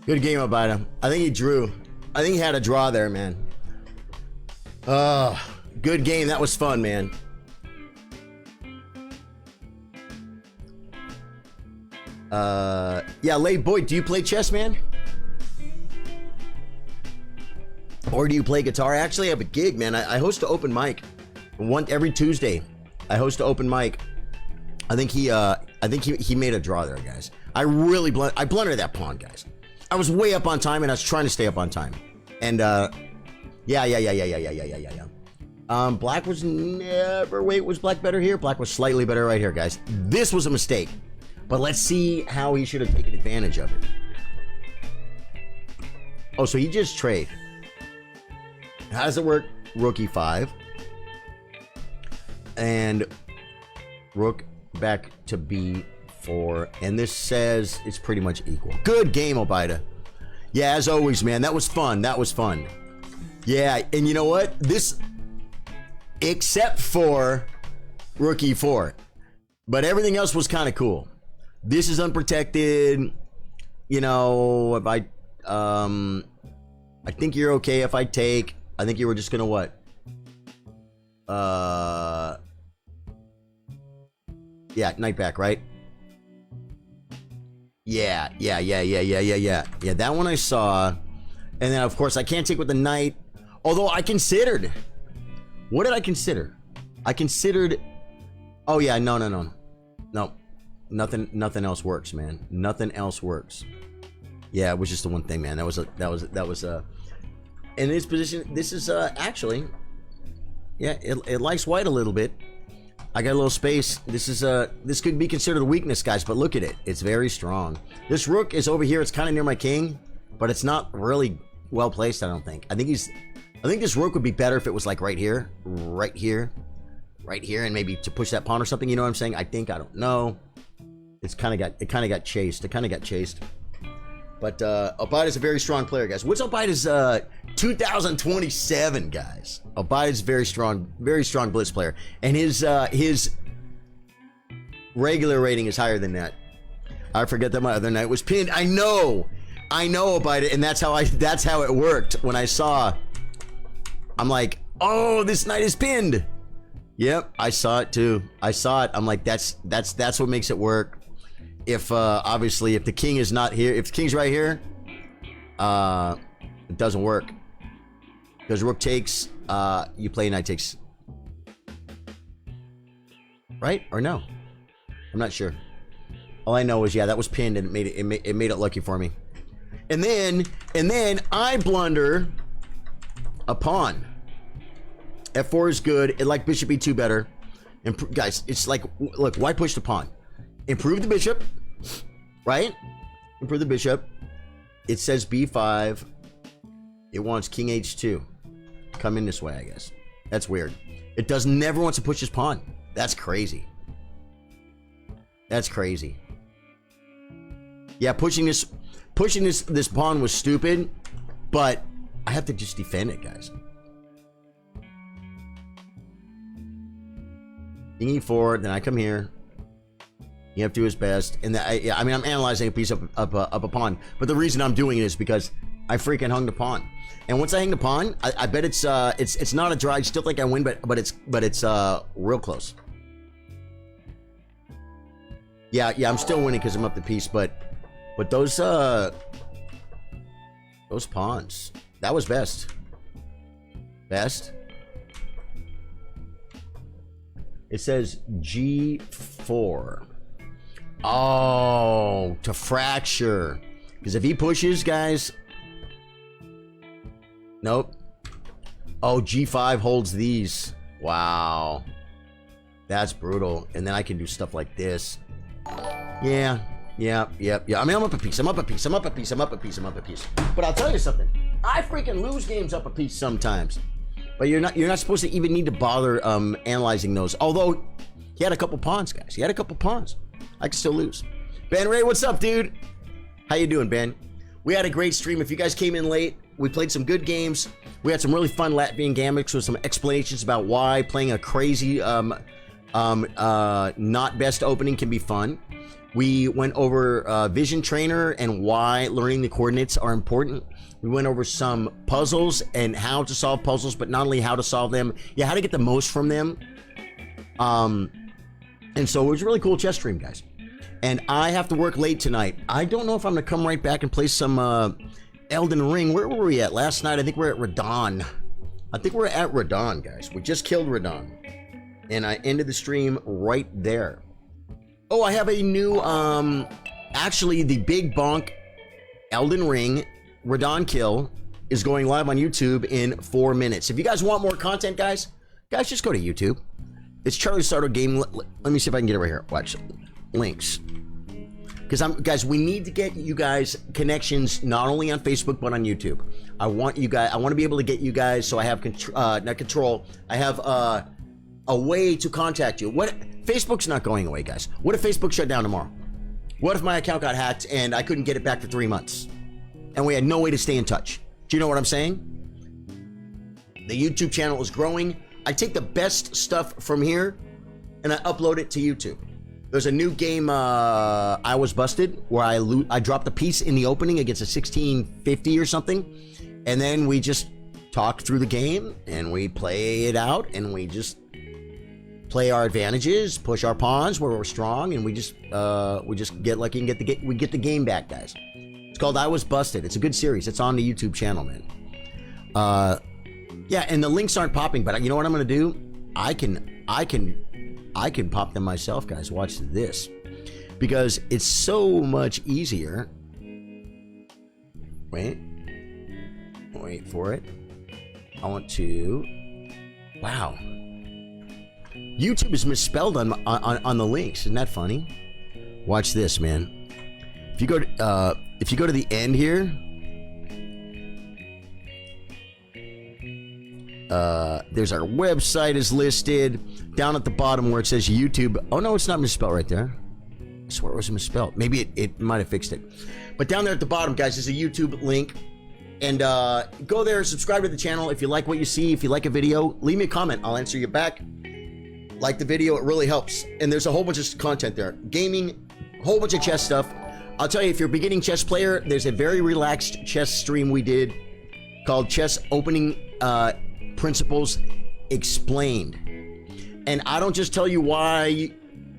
Good game about him. I think he drew. I think he had a draw there, man. Good game. That was fun, man. Yeah, Lay Boyd, do you play chess, man? Or do you play guitar? I actually have a gig, man. I host an open mic. Every Tuesday. I host an open mic. I think he made a draw there, guys. I blundered that pawn, guys. I was way up on time, and I was trying to stay up on time. And yeah. Black was never... Wait, was black better here? Black was slightly better right here, guys. This was a mistake. But let's see how he should have taken advantage of it. Oh, so he just trade. How does it work? Rook e5. And rook back to b4. And this says it's pretty much equal. Good game, Obida. Yeah, as always, man. That was fun. That was fun. Yeah, and you know what? This... Except for rook e4. But everything else was kind of cool. This is unprotected. You know, if I think you're okay if I take. I think you were just gonna what? Yeah, knight back, right? Yeah, that one I saw. And then of course I can't take with the knight. Although I considered. What did I consider? I considered. Oh yeah, no. Nothing else works, man. Nothing else works. Yeah, it was just the one thing, man. That was in this position. This is actually, yeah, it likes white a little bit. I got a little space. This could be considered a weakness, guys, but look at it. It's very strong. This rook is over here. It's kind of near my king, but it's not really well placed, I don't think. I think this rook would be better if it was like right here, and maybe to push that pawn or something. You know what I'm saying? I don't know. It kind of got chased. But Obida's a very strong player, guys. What's Obida's 2027, guys? Obida's very strong blitz player, and his regular rating is higher than that. I forget that my other knight was pinned. I know, Obida, and that's how it worked. When I saw, I'm like, oh, this knight is pinned. Yep, I saw it too. I'm like, that's what makes it work. If obviously if the king is not here, if the king's right here, it doesn't work. Because rook takes, you play knight takes. Right or no? I'm not sure. All I know is yeah, that was pinned and it made it lucky for me. And then I blunder a pawn. F4 is good. It like bishop e2 better. And guys, it's like, look, why push the pawn? Improve the bishop, right? Improve the bishop. It says b5. It wants king h2. Come in this way, I guess. That's weird. It never wants to push his pawn. That's crazy. That's crazy. Yeah, pushing this pawn was stupid, but I have to just defend it, guys. King e4, then I come here. You have to do his best, and I mean, I'm analyzing a piece up a pawn, but the reason I'm doing it is because I freaking hung the pawn, and once I hang the pawn, I bet it's not a draw. I still think I win, but it's real close. Yeah, I'm still winning because I'm up the piece, but those pawns, that was best. It says G4. Oh, to fracture. Because if he pushes, guys. Nope. Oh, G5 holds these. Wow. That's brutal. And then I can do stuff like this. Yeah. I mean, I'm up a piece. But I'll tell you something. I freaking lose games up a piece sometimes. But you're not supposed to even need to bother analyzing those. Although he had a couple pawns, guys. I can still lose. Ben Ray, what's up, dude? How you doing, Ben? We had a great stream. If you guys came in late, we played some good games. We had some really fun Latvian gambits with some explanations about why playing a crazy not best opening can be fun. We went over Vision Trainer and why learning the coordinates are important. We went over some puzzles and how to solve puzzles, but not only how to solve them, how to get the most from them. And so it was a really cool chess stream, guys. And I have to work late tonight. I don't know if I'm going to come right back and play some Elden Ring. Where were we at last night? I think we're at Radon. Guys. We just killed Radon. And I ended the stream right there. Oh, I have a new, actually the Big Bonk Elden Ring Radon kill is going live on YouTube in 4 minutes. If you guys want more content, guys, Guys, just go to YouTube. It's Charlie Sardo Game. Let me see if I can get it right here. Watch. Links. Because guys, we need to get you guys connections not only on Facebook but on YouTube. I want to be able to get you guys so I have not control. I have a way to contact you. What? Facebook's not going away, guys. What if Facebook shut down tomorrow? What if my account got hacked and I couldn't get it back for 3 months? And we had no way to stay in touch. Do you know what I'm saying? The YouTube channel is growing. I take the best stuff from here and I upload it to YouTube. There's a new game, I Was Busted, where I dropped a piece in the opening against a 1650 or something. And then we just talk through the game and we play it out and we just play our advantages, push our pawns where we're strong, and we just get lucky and get the game back, guys. It's called I Was Busted. It's a good series. It's on the YouTube channel, man. Yeah, and the links aren't popping, but you know what I'm gonna do? I can pop them myself, guys. Watch this, because it's so much easier. Wait for it. I want to. Wow. YouTube is misspelled on the links. Isn't that funny? Watch this, man. If you go to the end here, there's our website is listed down at the bottom where it says YouTube. Oh no, it's not misspelled right there. I swear it was misspelled. Maybe it might have fixed it. But down there at the bottom, guys, is a YouTube link. And go there, subscribe to the channel. If you like what you see, if you like a video, leave me a comment. I'll answer you back. Like the video, it really helps. And there's a whole bunch of content there. Gaming, a whole bunch of chess stuff. I'll tell you, if you're a beginning chess player, there's a very relaxed chess stream we did called Chess Opening Principles Explained. And I don't just tell you why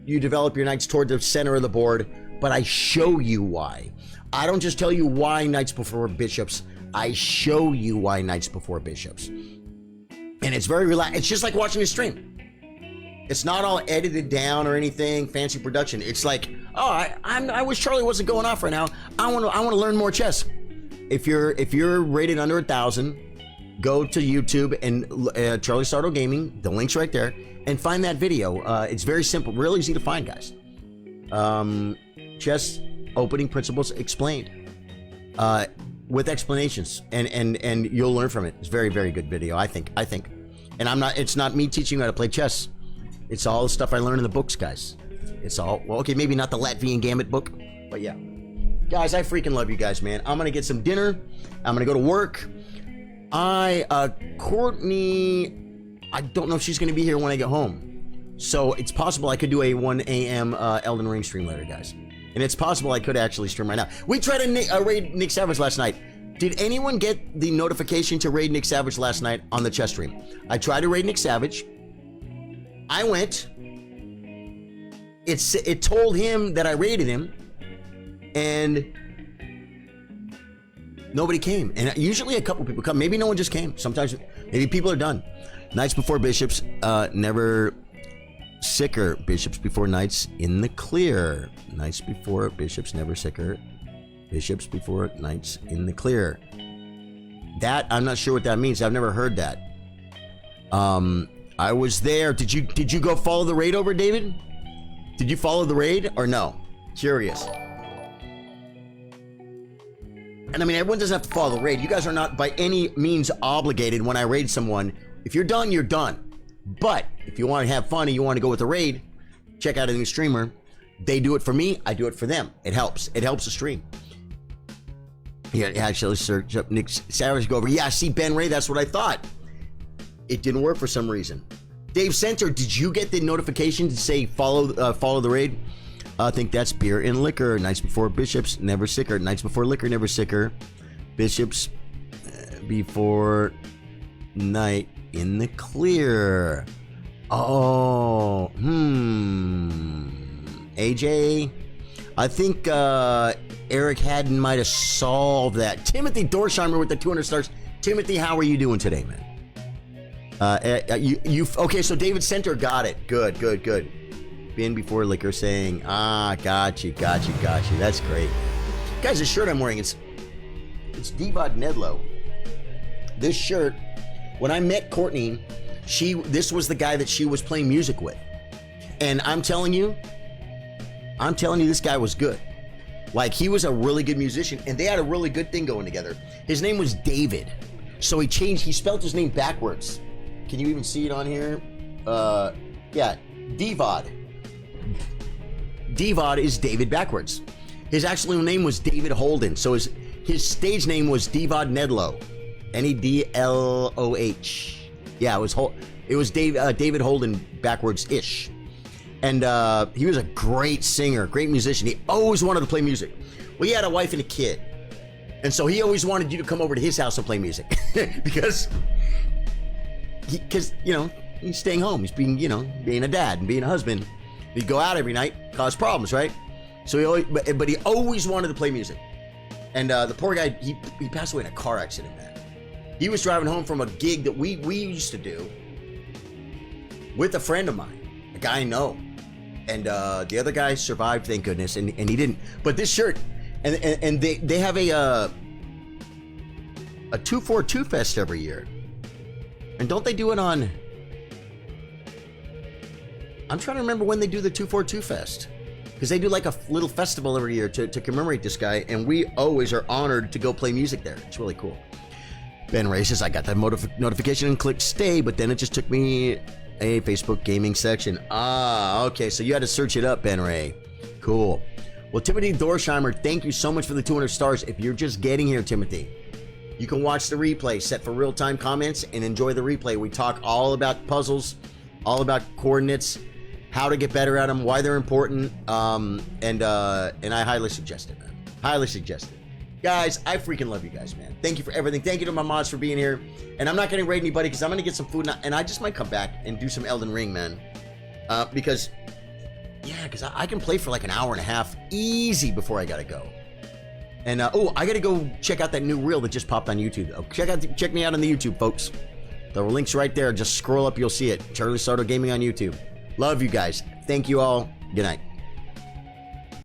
you develop your knights toward the center of the board, but I show you why. I don't just tell you why knights before bishops. I show you why knights before bishops. And it's very relaxed. It's just like watching a stream. It's not all edited down or anything, fancy production. It's like, oh, I wish Charlie wasn't going off right now. I want to learn more chess. If you're rated under 1,000, go to YouTube and Charlie Sardo Gaming. The link's right there, and find that video. It's very simple, real easy to find, guys. Chess Opening Principles Explained, with explanations, and you'll learn from it. It's very, very good video, I think. And it's not me teaching you how to play chess. It's all the stuff I learned in the books, guys. It's all, well, okay, maybe not the Latvian Gambit book, but yeah. Guys, I freaking love you guys, man. I'm gonna get some dinner. I'm gonna go to work. Courtney, I don't know if she's gonna be here when I get home. So it's possible I could do a 1 a.m. Elden Ring stream later, guys. And it's possible I could actually stream right now. We tried to raid Nick Savage last night. Did anyone get the notification to raid Nick Savage last night on the chess stream? I tried to raid Nick Savage. I went. It told him that I raided him, and nobody came. And usually a couple people come. Maybe no one just came. Sometimes maybe people are done. Knights before bishops, never sicker. Bishops before knights in the clear. Knights before bishops, never sicker. Bishops before knights in the clear. That, I'm not sure what that means. I've never heard that. I was there. Did you go follow the raid over, David? Did you follow the raid or no? Curious. And I mean, everyone doesn't have to follow the raid. You guys are not by any means obligated when I raid someone. If you're done, you're done. But if you want to have fun and you want to go with the raid, check out a new streamer. They do it for me. I do it for them. It helps. It helps the stream. Yeah, actually search up Nick Savage. Go over. Yeah, see Ben Ray. That's what I thought. It didn't work for some reason. Dave Center, did you get the notification to say follow the raid? I think that's beer and liquor. Knights before bishops, never sicker. Knights before liquor, never sicker. Bishops before knight in the clear. Oh, AJ, I think Eric Hadden might have solved that. Timothy Dorsheimer with the 200 stars. Timothy, how are you doing today, man? Okay, so David Center got it. Good. Been before liquor saying, got you. That's great. Guys, the shirt I'm wearing, it's Divad Nedlo. This shirt, when I met Courtney, This was the guy that she was playing music with. And I'm telling you, this guy was good. Like, he was a really good musician, and they had a really good thing going together. His name was David. So he spelled his name backwards. Can you even see it on here? Yeah, Devod. Devod is David backwards. His actual name was David Holden. So his stage name was Devod Nedlow. Nedloh. Yeah, it was David Holden backwards-ish. And he was a great singer, great musician. He always wanted to play music. Well, he had a wife and a kid. And so he always wanted you to come over to his house and play music. because he's staying home. He's being a dad and being a husband. He'd go out every night, cause problems, right? So he always wanted to play music. And the poor guy, he passed away in a car accident, man. He was driving home from a gig that we used to do with a friend of mine, a guy I know. And the other guy survived, thank goodness, and he didn't. But this shirt, and they have a 242 Fest every year. And don't they do it on... I'm trying to remember when they do the 242 Fest. Because they do like a little festival every year to commemorate this guy, and we always are honored to go play music there. It's really cool. Ben Ray says, I got that notification and clicked stay, but then it just took me a Facebook gaming section. Ah, okay, so you had to search it up, Ben Ray. Cool. Well, Timothy Dorsheimer, thank you so much for the 200 stars. If you're just getting here, Timothy, you can watch the replay, set for real-time comments, and enjoy the replay. We talk all about puzzles, all about coordinates, how to get better at them, why they're important, and I highly suggest it, man. Highly suggest it. Guys, I freaking love you guys, man. Thank you for everything. Thank you to my mods for being here. And I'm not going to raid anybody because I'm going to get some food, and I just might come back and do some Elden Ring, man. Because I can play for like an hour and a half easy before I got to go. And, I got to go check out that new reel that just popped on YouTube. Check me out on the YouTube, folks. The link's right there. Just scroll up, you'll see it. Charlie Sardo Gaming on YouTube. Love you guys. Thank you all. Good night.